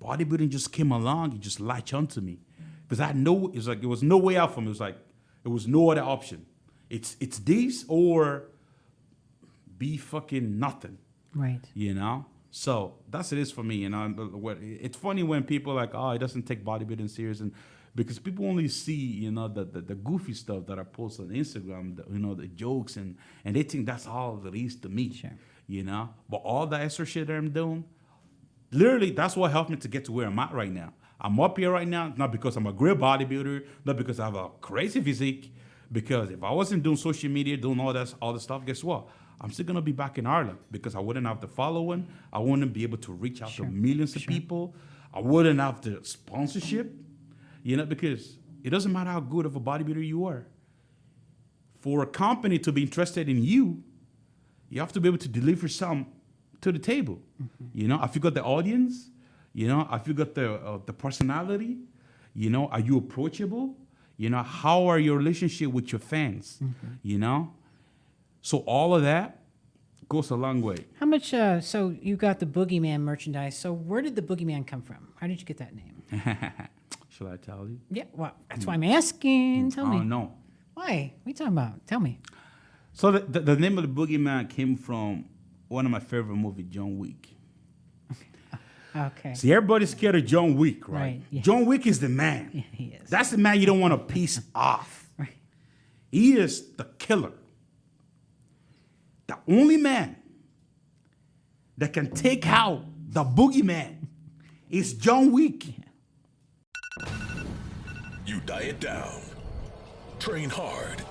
bodybuilding just came along and just latched onto me because I know it was like it was no way out for me. It was like it was no other option. It's this or be fucking nothing, Right. you know. So that's it is for me. You know, it's funny when people are like, oh, it doesn't take bodybuilding serious, and because people only see, you know, the goofy stuff that I post on Instagram, you know, the jokes, and they think that's all there is to me, Sure. you know. But all the extra shit that I'm doing, literally, that's what helped me to get to where I'm at right now. I'm up here right now, not because I'm a great bodybuilder, not because I have a crazy physique, because if I wasn't doing social media, doing all the stuff, guess what? I'm still gonna be back in Ireland because I wouldn't have the following. I wouldn't be able to reach out to millions of people. I wouldn't have the sponsorship, you know, because it doesn't matter how good of a bodybuilder you are. For a company to be interested in you, you have to be able to deliver some to the table. You know, if you got the audience, you know, if you got the personality, you know, are you approachable? You know, how are your relationship with your fans? You know, so all of that goes a long way. How much? So you got the Boogeyman merchandise. So where did the Boogeyman come from? How did you get that name? Shall I tell you? Yeah, well, that's why I'm asking. Tell me. Oh, no. Why? What are you talking about? Tell me. So the name of the Boogeyman came from one of my favorite movies, John Wick. Okay. See, everybody's scared of John Wick, right? Right, yeah. John Wick is the man. Yeah, he is. That's the man you don't want to piece off. Right. He is the killer. The only man that can take out the Boogeyman is John Wick. You diet down, train hard,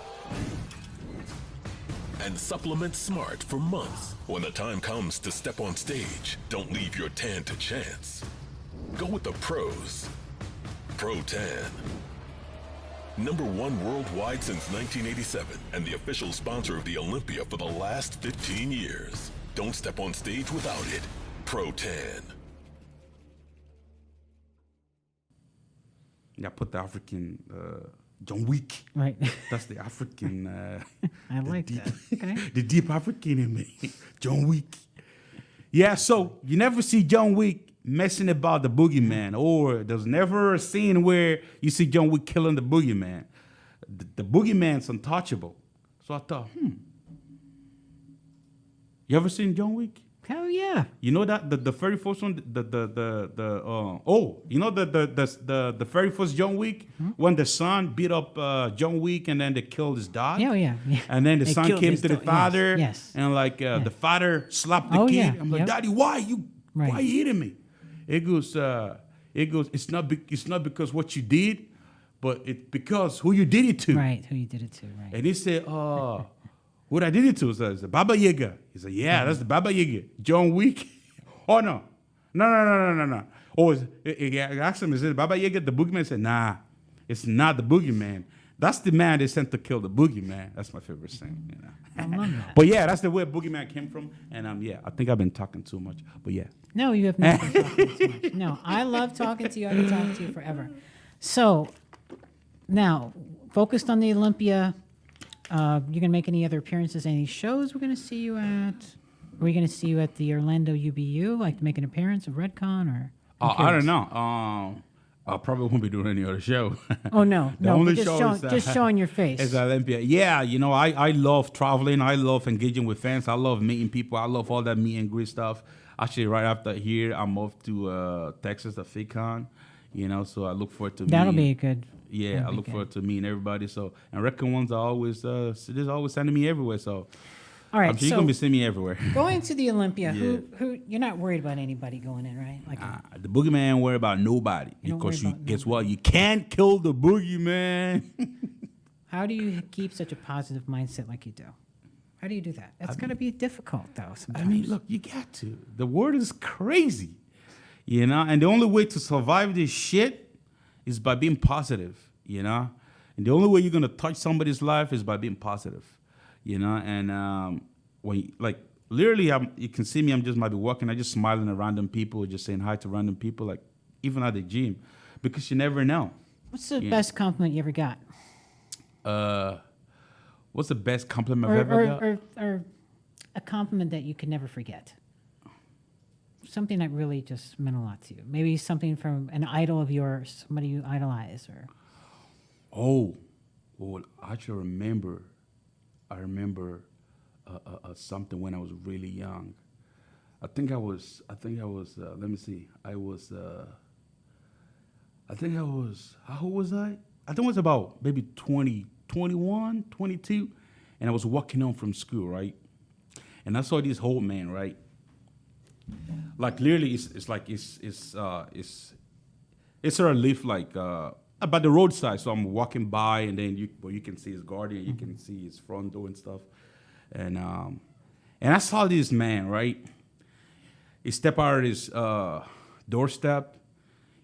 and supplement smart for months. When the time comes to step on stage, don't leave your tan to chance. Go with the pros. Pro 10. #1 worldwide since 1987 and the official sponsor of the Olympia for the last 15 years. Don't step on stage without it. Pro 10. Yeah, put the African John Wick. Right. That's the African. I like that. Okay. The deep African in me, John Wick. Yeah, so you never see John Wick messing about the boogeyman, or there's never a scene where you see John Wick killing the boogeyman. The boogeyman's untouchable. So I thought, you ever seen John Wick? Hell yeah. You know that the very first one, you know the very first John Wick, when the son beat up John Wick and then they killed his dad. Yeah, yeah. And then the They son killed came his to the dog, father, yes. and the father slapped the Oh, kid. yeah, I'm like, yep. Daddy, why you Right. hitting me? It goes, it's not because what you did, but it's because who you did it to. Right, who you did it to, right. And he said, what I did it to? So I said, Baba Yaga. He said, yeah, that's the Baba Yaga. John Wick. Oh, no. No. Oh, I asked him, is it Baba Yaga? The boogeyman said, nah, it's not the boogeyman. That's the man they sent to kill the boogeyman. That's my favorite thing. You know? I love that. But yeah, that's the way boogeyman came from. And I think I've been talking too much. But yeah. No, you have not been talking too much. No, I love talking to you. I can talk to you forever. So now, focused on the Olympia, you gonna make any other appearances? Any shows we're gonna see you at? Are we gonna see you at the Orlando UBU, like to make an appearance of Redcon, or? I'm I curious. don't know. I probably won't be doing any other show. Oh no, The no, only but show is, just showing your face. It's Olympia. Yeah, I love traveling. I love engaging with fans. I love meeting people. I love all that meet and greet stuff. Actually, right after here, I'm off to Texas, the FitCon. So I look forward to That'll meeting. be good. Yeah, That'll I be look good. forward to meeting everybody. So, and Recon ones are always, there's always sending me everywhere. So, All right, I'm sure you're so going to be seeing me everywhere. going to the Olympia, Yeah. who you're not worried about anybody going in, right? Like, The boogeyman ain't worry about nobody. You don't Because worry about guess what? You can't kill the boogeyman. how do you keep such a positive mindset like you do? How do you do that? That's got to be difficult, though. Sometimes. I mean, look, you got to. The world is crazy, and the only way to survive this shit is by being positive, and the only way you're gonna touch somebody's life is by being positive, and when literally, you can see me, might be walking, I just smiling at random people, just saying hi to random people, like even at the gym, because you never know. What's the best compliment you ever got? What's the best compliment I've ever got? Or a compliment that you can never forget? Something that really just meant a lot to you. Maybe something from an idol of yours, somebody you idolize, or I should remember. I remember something when I was really young. I think I was. Let me see. I was. How old was I? I think it was about maybe 20, 21, 22, and I was walking home from school, right? And I saw this old man, right? Like literally, it's sort of live like by the roadside. So I'm walking by, and then you can see his garden, you can see his front door and stuff, and I saw this man, right? He stepped out of his doorstep.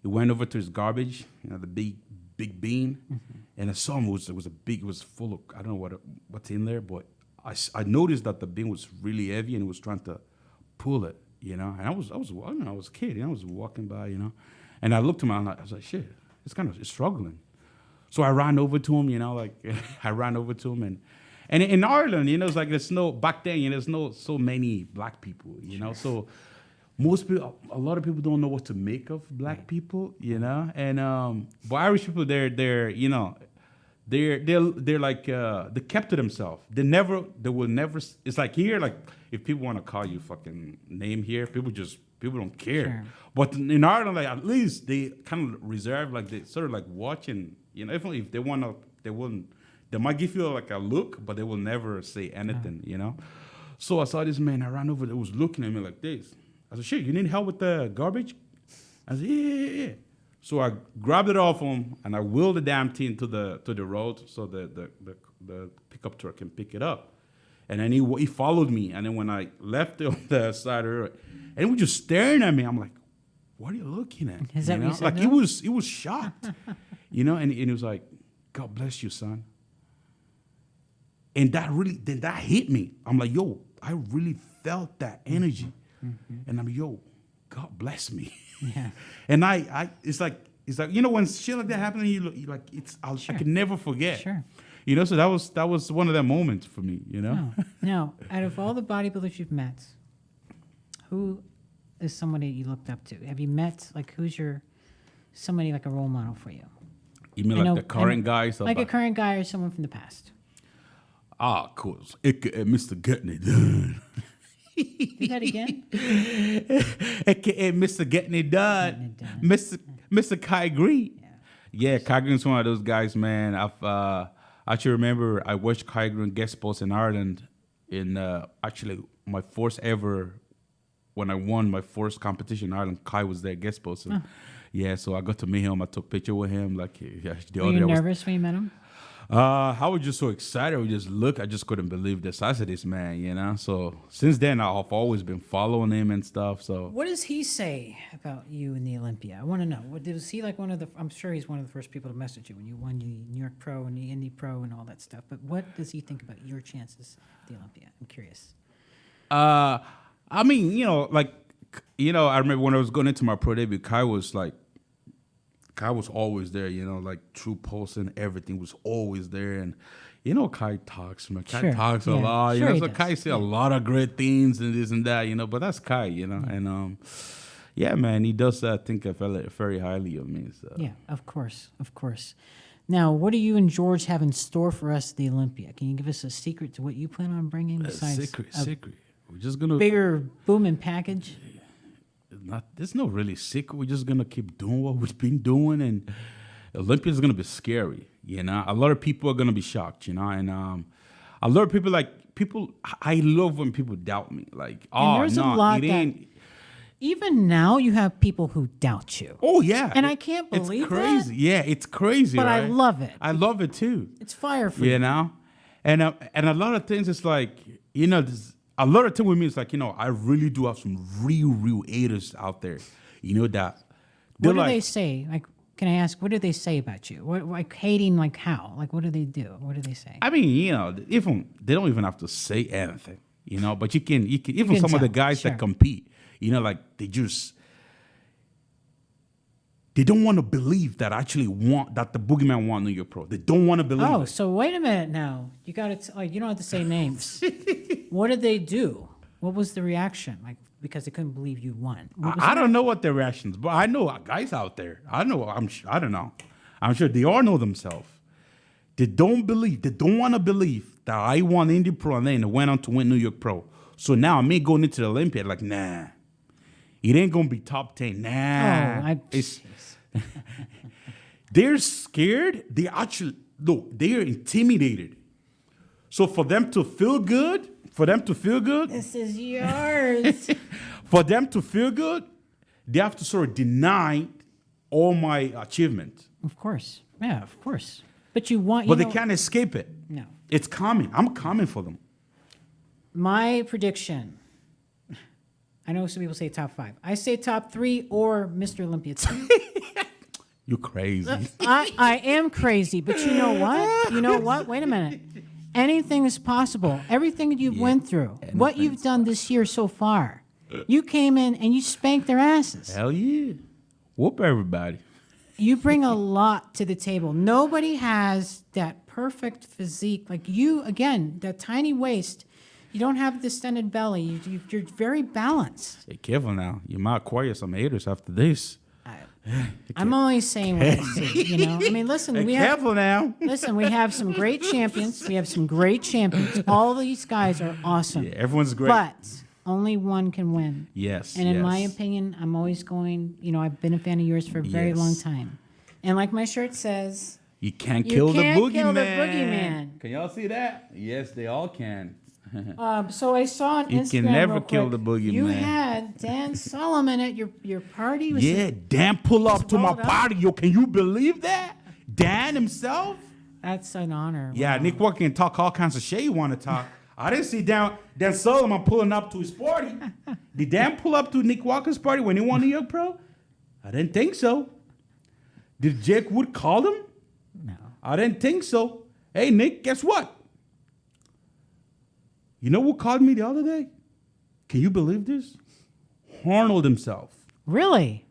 He went over to his garbage, the big bin, and I saw him. It was full of, I don't know what's in there, but I noticed that the bin was really heavy, and he was trying to pull it, And I was a kid, I was walking by, and I looked at him, I was like, shit, it's struggling. So I ran over to him, I ran over to him, and in Ireland, it's like back then, there's so many black people, so a lot of people don't know what to make of black people, and but Irish people, they're like they kept to themselves. They will never. It's like here, like if people want to call you fucking name here, people don't care. Sure. But in Ireland, like at least they kind of reserve, like they sort of like watching. If they want to, they might give you like a look, but they will never say anything. So I saw this man. I ran over. There was looking at me like this. I said, "Shit, you need help with the garbage?" I said, "Yeah." So I grabbed it off him and I wheeled the damn thing to the road so the pickup truck can pick it up. And then he followed me. And then when I left on the side of the road, and he was just staring at me. I'm like, what are you looking at? Is that what you said, Like no? it was shocked, and it was like, God bless you, son. And that hit me. I'm like, yo, I really felt that energy. And I'm like, yo, God bless me. Yeah. And it's like, when shit like that happens, you like, I can never forget. Sure. So that was one of the moments for me, No. Now, out of all the bodybuilders you've met, who is somebody you looked up to? Have you met, like, somebody like a role model for you? You mean like the current guys? Like a current guy or someone from the past? Ah, of course. AKA Mr. Getting It Done. Do that again? AKA Mr. Getting It Done. Mr. Kai Green. Yeah, Kai Green's one of those guys, man. I actually remember I watched Kai Green guest post in Ireland in actually my first ever, when I won my first competition in Ireland. Kai was there guest posting. Yeah, so I got to meet him. I took a picture with him. Like, the Were you nervous when you met him? I was just so excited. I just couldn't believe the size of this man, So since then, I've always been following him and stuff. So what does he say about you in the Olympia? I want to know. Was he like I'm sure he's one of the first people to message you when you won the New York Pro and the Indy Pro and all that stuff. But what does he think about your chances at the Olympia? I'm curious. I mean, I remember when I was going into my pro debut, Kai was always there, like true posting, everything was always there. And, Kai talks, man. Kai talks a lot. Sure So Kai say a lot of great things and this and that, but that's Kai, And, yeah, man, he does think very highly of me. So. Yeah, of course. Now, what do you and George have in store for us at the Olympia? Can you give us a secret to what you plan on bringing besides Secret. We're just going to... bigger booming package? There's no really secret. We're just gonna keep doing what we've been doing, and Olympia is gonna be scary. A lot of people are gonna be shocked. And a lot of people I love when people doubt me. Like, and there's a lot that even now you have people who doubt you. Oh yeah, and I can't believe it's crazy. that. Yeah, it's crazy. But right? I love it. I love it too. It's fire for you. And a lot of things. It's like a lot of time with me, it's like, I really do have some real haters out there, that. What do they say? Like, can I ask, what do they say about you? Like hating, like how? Like, what do they do? What do they say? I mean, they don't even have to say anything, but you can even some of the guys that compete, like they don't want to believe that that the Boogeyman won New York Pro. They don't want to believe it. Oh, so wait a minute now. You got it. You don't have to say names. What did they do? What was the reaction? Like, because they couldn't believe you won. I don't know what their reactions, but I know guys out there. I don't know. I'm sure they all know themselves. They don't want to believe that I won Indy Pro and then went on to win New York Pro. So now me going into the Olympia, like, nah. It ain't gonna be top 10. Nah. They're scared. They're intimidated. So for them to feel good, This is yours. for them to feel good, they have to sort of deny all my achievements. Of course. Yeah, of course. But they can't escape it. No. It's coming. I'm coming for them. My prediction. I know some people say top 5. I say top 3 or Mr. Olympia. You're crazy. I am crazy, but you know what? Wait a minute. Anything is possible. Everything that you've went through, what you've done this year so far, you came in and you spanked their asses. Hell yeah. Whoop everybody. You bring a lot to the table. Nobody has that perfect physique. Like you, again, that tiny waist. You don't have a distended belly. You're very balanced. Hey, careful now. You might acquire some haters after this. I'm only saying what I see, I mean, listen, Careful now. Listen, we have some great champions. All these guys are awesome. Yeah, everyone's great. But only one can win. Yes. And in my opinion, I'm always going, I've been a fan of yours for a very long time. And like my shirt says, you can't kill the Boogeyman. Can y'all see that? Yes, they all can. So I saw on Instagram. You can never kill the Boogeyman. You had Dan Solomon at your party. Dan pull up to my party. Yo, can you believe that? Dan himself? That's an honor. Yeah, wow. Nick Walker can talk all kinds of shit you want to talk. I didn't see Dan Solomon pulling up to his party. Did Dan pull up to Nick Walker's party when he won New York Pro? I didn't think so. Did Jake Wood call him? No. I didn't think so. Hey, Nick, guess what? You know who called me the other day? Can you believe this? Arnold himself. Really?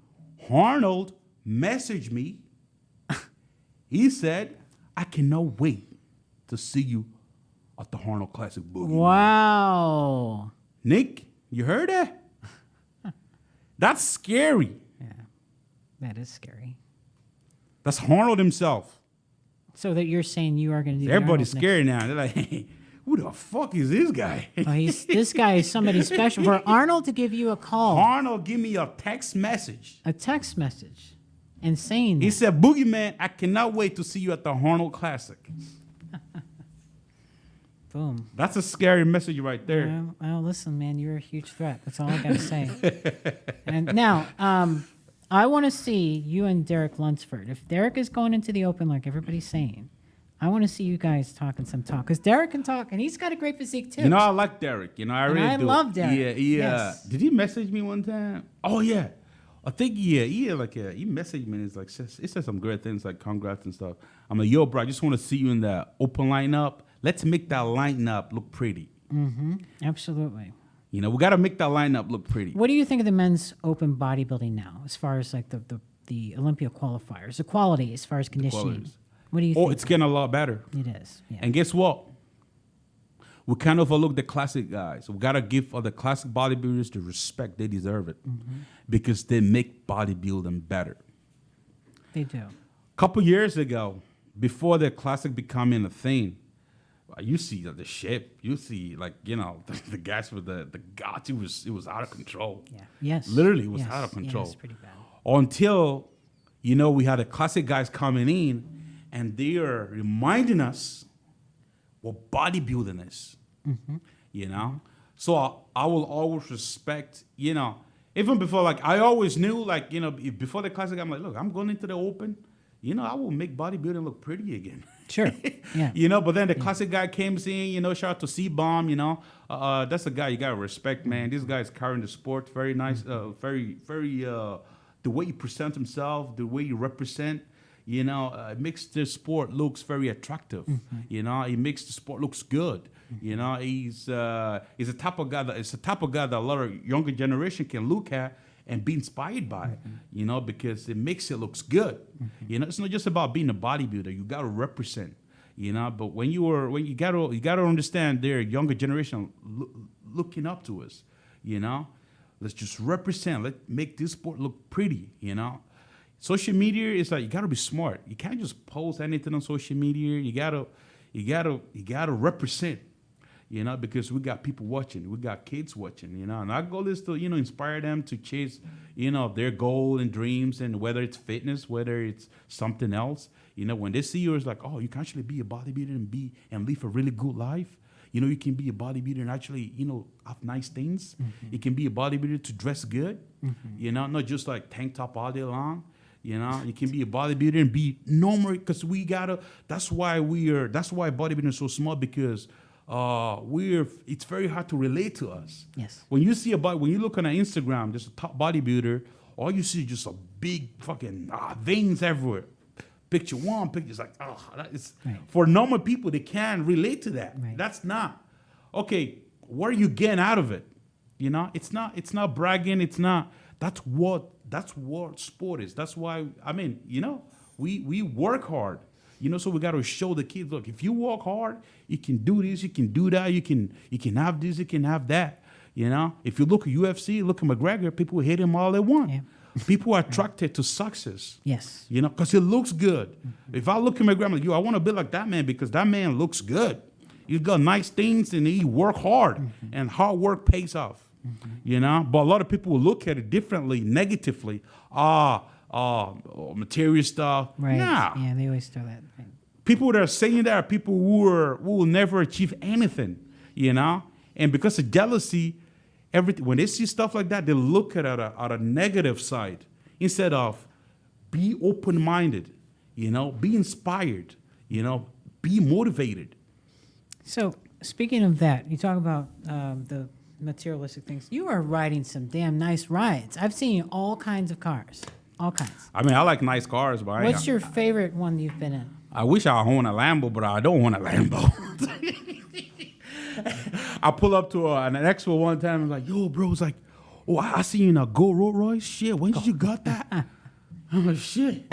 Arnold messaged me. He said, I cannot wait to see you at the Arnold Classic Boogie. Wow. Nick, you heard that? That's scary. Yeah. That is scary. That's Arnold himself. So that you're saying you are going to do the Everybody's Arnold scared now. They're like, hey, who the fuck is this guy? next. Oh, this guy is somebody special. For Arnold to give you a call, Arnold give me a text message. a text message, and saying He that. said, Boogeyman, I cannot wait to see you at the Arnold Classic. Boom. That's a scary message right there. Well, listen, man, you're a huge threat. That's all I got to say. And now, I want to see you and Derek Lunsford. If Derek is going into the open like everybody's saying, I want to see you guys talking some talk. Because Derek can talk, and he's got a great physique, too. You know, I like Derek. You know, I really I do. love Derek. Yeah, Yes. Did he message me one time? Oh, yeah. I think, he messaged me and it's like, he said some great things like congrats and stuff. I'm like, yo, bro, I just want to see you in the open lineup. Let's make that lineup look pretty. Mm-hmm. Absolutely. You know, we got to make that lineup look pretty. What do you think of the men's open bodybuilding now, as far as like the Olympia qualifiers, the quality as far as conditioning? qualities. What do you Oh, think? it's getting a lot better. It is. Yeah. And guess what? We kind of overlook the classic guys. We got to give all the classic bodybuilders the respect they deserve it because they make bodybuilding better. They do. A couple years ago, before the classic becoming a thing, you see the ship. You see, like, you know, the guys with the guts. It was out of control. Yeah. Yes. Literally, it was Yes. out of control. Yeah, it's pretty bad. Until, you know, we had the classic guys coming in, and they are reminding us what bodybuilding is. You know? So I will always respect, you know, even before, like, I always knew, like, you know, before the classic, I'm like, look, I'm going into the open. You know, I will make bodybuilding look pretty again. Sure. Yeah. You know, but then the classic guy came in, you know, shout out to C-Bomb, you know. That's a guy you got to respect, man. This guy's carrying the sport very nice, very, the way he presents himself, the way he represent, you know, it makes the sport looks very attractive. You know, he makes the sport looks good. You know, he's a type of guy that a lot of younger generation can look at and be inspired by it, you know, because it makes it looks good. You know, it's not just about being a bodybuilder. You got to represent, you know. But when you got to understand, their younger generation looking up to us, you know. Let's just represent. Let's make this sport look pretty, you know. Social media is like, you got to be smart. You can't just post anything on social media. You gotta represent. You know, because we got people watching, we got kids watching, you know, and our goal is to, you know, inspire them to chase, you know, their goal and dreams, and whether it's fitness, whether it's something else, you know, when they see you, it's like, oh, you can actually be a bodybuilder and live a really good life. You know, you can be a bodybuilder and actually, you know, have nice things. You can be a bodybuilder to dress good, you know, not just like tank top all day long. You know, you can be a bodybuilder and be normal, because that's why bodybuilding is so small, because it's very hard to relate to us. Yes. When you look on Instagram, just a top bodybuilder, all you see is just a big fucking veins everywhere. Picture one, picture, it's like, for normal people, they can't relate to that. Right. That's not, okay, what are you getting out of it? You know, it's not bragging, that's what sport is. That's why, I mean, you know, we work hard. You know, so we got to show the kids, look, if you work hard, you can do this, you can do that, you can have this, you can have that. You know, if you look at UFC, look at McGregor, people hate him all they want. Yeah. People are attracted to success. Yes. You know, because it looks good. If I look at McGregor, I'm like, I want to be like that man, because that man looks good. He's got nice things and he work hard, and hard work pays off. You know, but a lot of people will look at it differently, negatively. Material stuff. Right. Nah. Yeah, they always throw that. Right. People that are saying that are people who will never achieve anything, you know? And because of jealousy, when they see stuff like that, they look at it at a negative side instead of be open-minded, you know, be inspired, you know, be motivated. So speaking of that, you talk about the materialistic things. You are riding some damn nice rides. I've seen all kinds of cars. All kinds. I mean, I like nice cars, but What's your favorite one you've been in? I wish I owned a Lambo, but I don't own a Lambo. I pull up to an expo one time and like, yo, bro, it's like, oh, I see you in a Go Rolls Royce. Shit, when did you got that? I'm like, shit,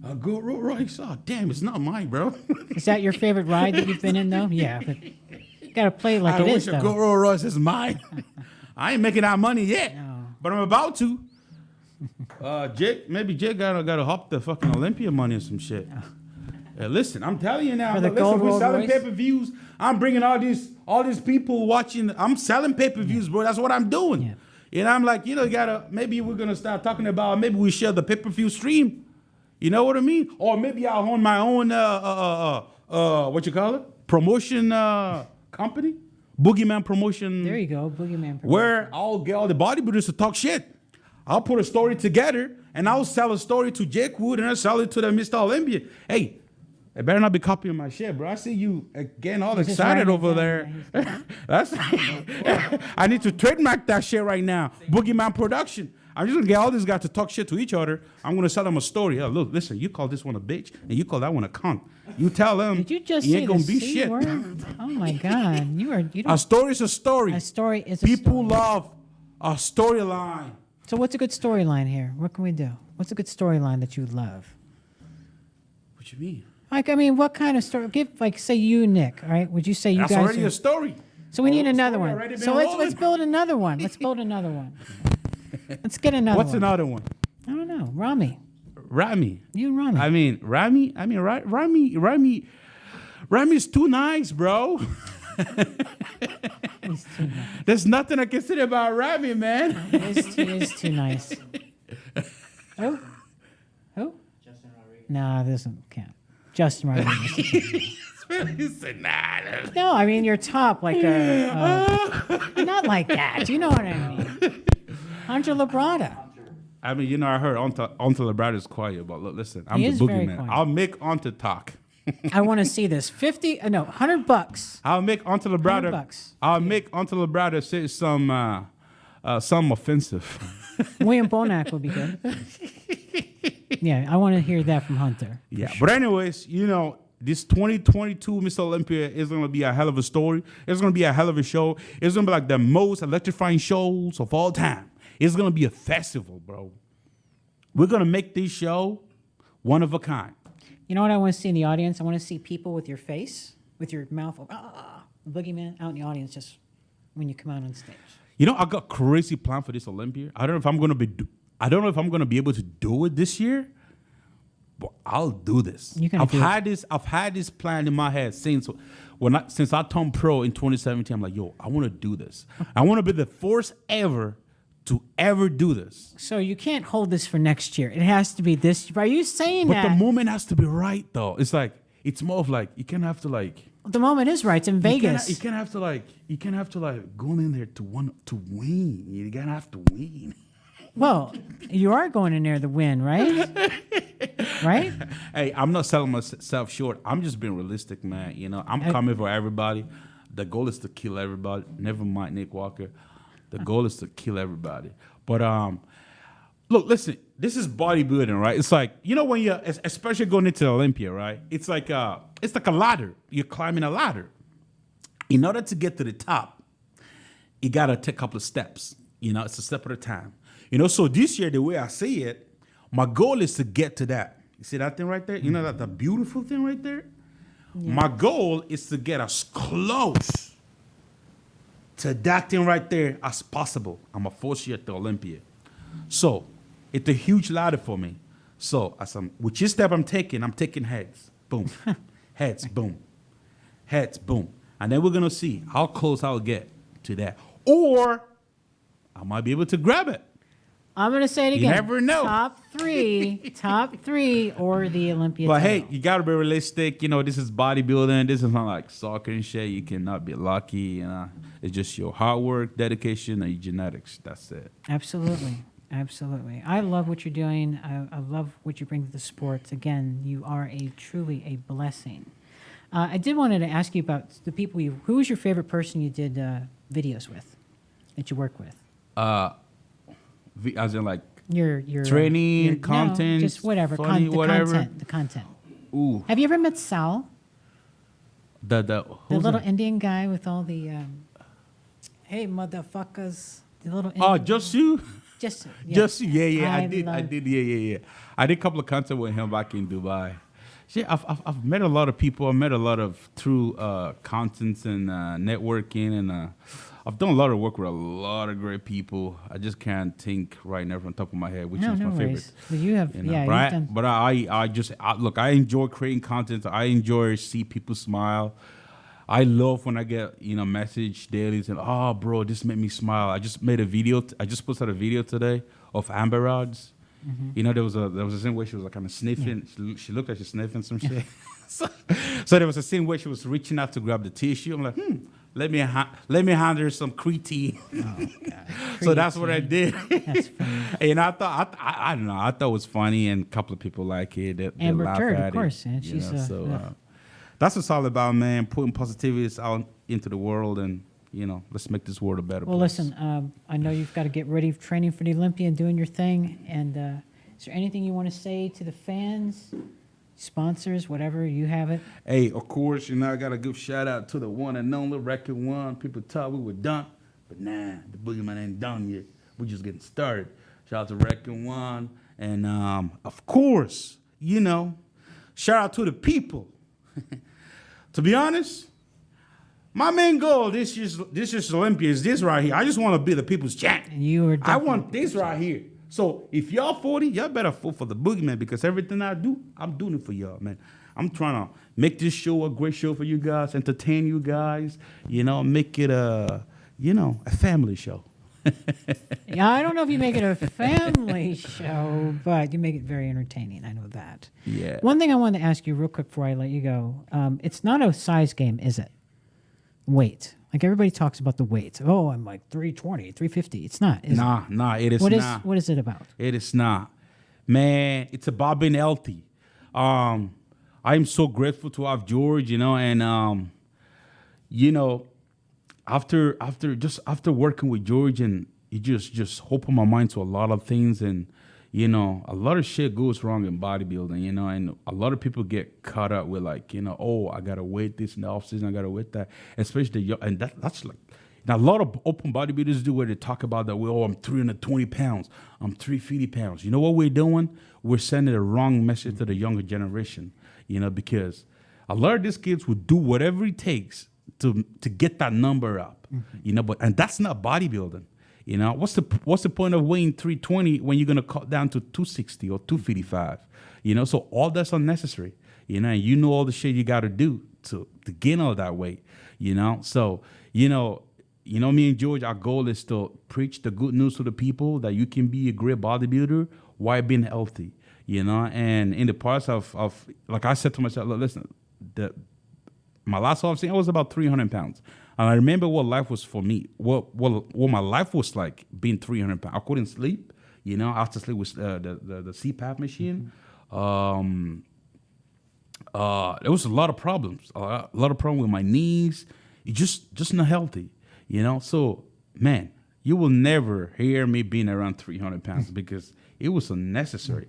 a Go Rolls Royce. Oh, damn, it's not mine, bro. Is that your favorite ride that you've been in, though? Yeah, but you got to play it like it is, I though. wish a Go Rolls Royce is mine. I ain't making that money yet, but I'm about to. Jake gotta hop the fucking Olympia money or some shit. Listen, I'm telling you now. For the Listen, Gold we're Rolls selling Royce? pay-per-views. I'm bringing all these people watching. I'm selling pay-per-views, bro. That's what I'm doing. Yeah. And I'm like, maybe we're gonna start talking about maybe we share the pay-per-view stream. You know what I mean? Or maybe I'll own my own what you call it? Promotion company. Boogeyman promotion. There you go, Boogeyman. Where I'll get all the bodybuilders to talk shit. I'll put a story together and I'll sell a story to Jake Wood and I'll sell it to the Mr. Olympia. Hey, I better not be copying my shit, bro. I see you getting all He's just excited writing over it there. down. That's I need to trademark that shit right now. Boogeyman production. I'm just gonna get all these guys to talk shit to each other. I'm gonna sell them a story. Oh, look, listen, you call this one a bitch and you call that one a cunt. You tell them Did you just he say ain't the gonna be C shit. word? Oh my God, you don't. A story is a story. A story is a People story. love a storyline. So what's a good storyline here? What can we do? What's a good storyline that you love? What you mean? Like, I mean, what kind of story? Say you, Nick. All right, would you say you That's guys? already a story. So we need The another story one. already been So let's rolling. build another one. Let's build another one. Let's get another What's one. another one? I don't know. Rami. Rami. You and Rami. I mean, Rami's too nice, bro. He's too nice. There's nothing I can say about Rami, man. He is too nice. Who? Who? Justin Rodriguez. Nah, this doesn't count. Justin Rodriguez. He said, nah. No, I mean you're top like not like that. You know what I mean? Hunter Labrada. I mean, I heard Onta Labrada's quiet, but look, listen, I'm He the is very boogeyman. quiet. I'll make Onta talk. I want to see this. $100. I'll make Onta Labrada. $100. I'll make Onta Labrada say some offensive. William Bonac would be good. Yeah, I want to hear that from Hunter. Yeah, but anyways, this 2022 Miss Olympia is going to be a hell of a story. It's going to be a hell of a show. It's going to be like the most electrifying shows of all time. It's going to be a festival, bro. We're going to make this show one of a kind. You know what I want to see in the audience? I want to see people with your face, with your mouth, Boogeyman out in the audience just when you come out on stage. I got a crazy plan for this Olympia. I don't know if I'm going to be able to do it this year, but I'll do this. I've had this plan in my head since I turned pro in 2017. I'm like, yo, I want to do this. I want to be the first ever to ever do this. So you can't hold this for next year. It has to be this. Are you saying But that? the moment has to be right, though. It's more of like you can't have to like. The moment is right. It's in Vegas. You can't have to go in there to win. You gotta have to win. Well, you are going in there to win, right? Right? Hey, I'm not selling myself short. I'm just being realistic, man. I'm coming for everybody. The goal is to kill everybody. Never mind Nick Walker. The goal is to kill everybody. But look, listen. This is bodybuilding, right? It's like when you're especially going into Olympia, right? It's like a ladder. You're climbing a ladder. In order to get to the top, you gotta take a couple of steps. It's a step at a time. So this year, the way I see it, my goal is to get to that. You see that thing right there? That the beautiful thing right there? Yeah. My goal is to get as close to that thing right there as possible. I'm a first year at the Olympia. So it's a huge ladder for me. So with each step I'm taking heads. Boom. Heads, boom. Heads, boom. And then we're going to see how close I'll get to that. Or I might be able to grab it. I'm going to say it again. You never know. Top three, or the Olympia But title. hey, you got to be realistic. This is bodybuilding. This is not like soccer and shit. You cannot be lucky. It's just your hard work, dedication, and your genetics. That's it. Absolutely. I love what you're doing. I love what you bring to the sport. Again, you are truly a blessing. I did wanted to ask you about the people who was your favorite person you did videos with, that you work with? As in like Your training, content, no, just whatever, funny, whatever. The content. Ooh, Have you ever met Sal, the the little Indian guy with all the hey motherfuckers, the little oh, Indian just you. just Just yeah, I did, love- yeah. I did a couple of content with him back in Dubai. Shit, I've met a lot of people. I met a lot of through contents and networking, and I've done a lot of work with a lot of great people. I just can't think right now from the top of my head which is my favorite. worries. Well, you have You know, yeah, but you've I, done. but I just look. I enjoy creating content. I enjoy see people smile. I love when I get message daily saying, "Oh, bro, this made me smile." I just made a video. I just posted a video today of Amber Rods. Mm-hmm. There was a scene where she was like kind of sniffing. Yeah. She looked like she's sniffing some shit. so there was a scene where she was reaching out to grab the tissue. I'm like, let me hand her some creatine. Oh, God. So that's what I did. That's funny. And I thought, I don't know, I thought it was funny, and a couple of people like it. They Amber laugh Turd, at of course, it, and you she's know, that's what it's all about, man. Putting positivity out into the world, and let's make this world a better Well, place. listen, I know you've got to get ready for training for the Olympia and doing your thing. And is there anything you want to say to the fans, sponsors, whatever, you have it? Hey, of course, I got to give shout out to the one and only Record One. People thought we were done, but nah, the Boogeyman ain't done yet. We're just getting started. Shout out to Record One, and of course, shout out to the people. To be honest, my main goal this year's Olympia is this right here. I just want to be the people's champ. And you are I want this right here. So if y'all 40, y'all better vote for the Boogeyman, because everything I do, I'm doing it for y'all, man. I'm trying to make this show a great show for you guys, entertain you guys, make it a family show. Yeah, I don't know if you make it a family show, but you make it very entertaining. I know that. Yeah. One thing I wanted to ask you real quick before I let you go. It's not a size game, is it? Weight. Like everybody talks about the weights. Oh, I'm like 320, 350. It's not. Is Nah, it is it? not. What is it about? It is not. Man, it's about being healthy. I am so grateful to have George, and after working with George, and he just opened my mind to a lot of things, and a lot of shit goes wrong in bodybuilding, and a lot of people get caught up with oh, I gotta weight this in the off season, I gotta weight that, especially and that's like now a lot of open bodybuilders do where they talk about that. Oh, I'm 320 pounds, I'm 350 pounds. You know what we're doing? We're sending a wrong message to the younger generation, because a lot of these kids will do whatever it takes to get that number up, and that's not bodybuilding. What's the point of weighing 320 when you're gonna cut down to 260 or 255? So all that's unnecessary. And all the shit you got to do to gain all that weight. So me and George, our goal is to preach the good news to the people that you can be a great bodybuilder while being healthy. And in the process of like I said to myself, look, listen, my last off season I was about 300 pounds. And I remember what life was for me, what my life was like being 300 pounds. I couldn't sleep, I had to sleep with the CPAP machine. There was a lot of problems, a lot of problems with my knees. It's just not healthy, So, man, you will never hear me being around 300 pounds because it was unnecessary,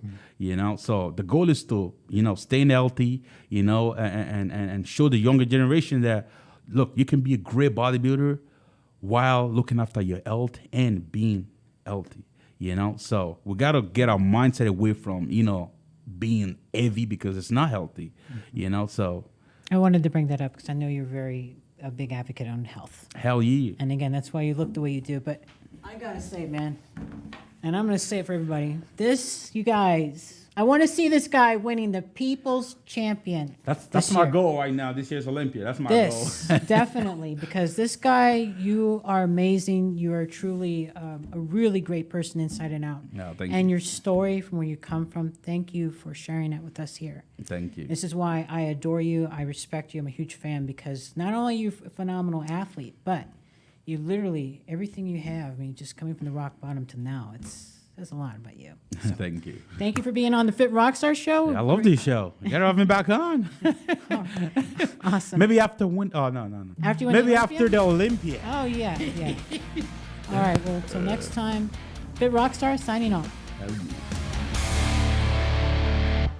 So the goal is to, staying healthy, and show the younger generation that, look, you can be a great bodybuilder while looking after your health and being healthy, So we got to get our mindset away from, being heavy because it's not healthy, So. I wanted to bring that up because I know you're a big advocate on health. Hell yeah. And again, that's why you look the way you do. But I got to say, man, and I'm going to say it for everybody, you guys, I want to see this guy winning the People's Champion. That's my goal right now. This year's Olympia. That's my goal. Definitely, because this guy, you are amazing. You are truly a really great person inside and out. No, thank and you. your story from where you come from, thank you for sharing it with us here. Thank you. This is why I adore you. I respect you. I'm a huge fan because not only are you a phenomenal athlete, but you literally, everything you have, just coming from the rock bottom to now, says a lot about you. So, Thank you. thank you for being on the Fit Rockstar show. I love this show. You gotta have me back on. Awesome. Maybe after win. Oh no. After you win Maybe the after the Olympia. Oh, yeah. All right, well, until next time, Fit Rockstar signing off. Hell yeah.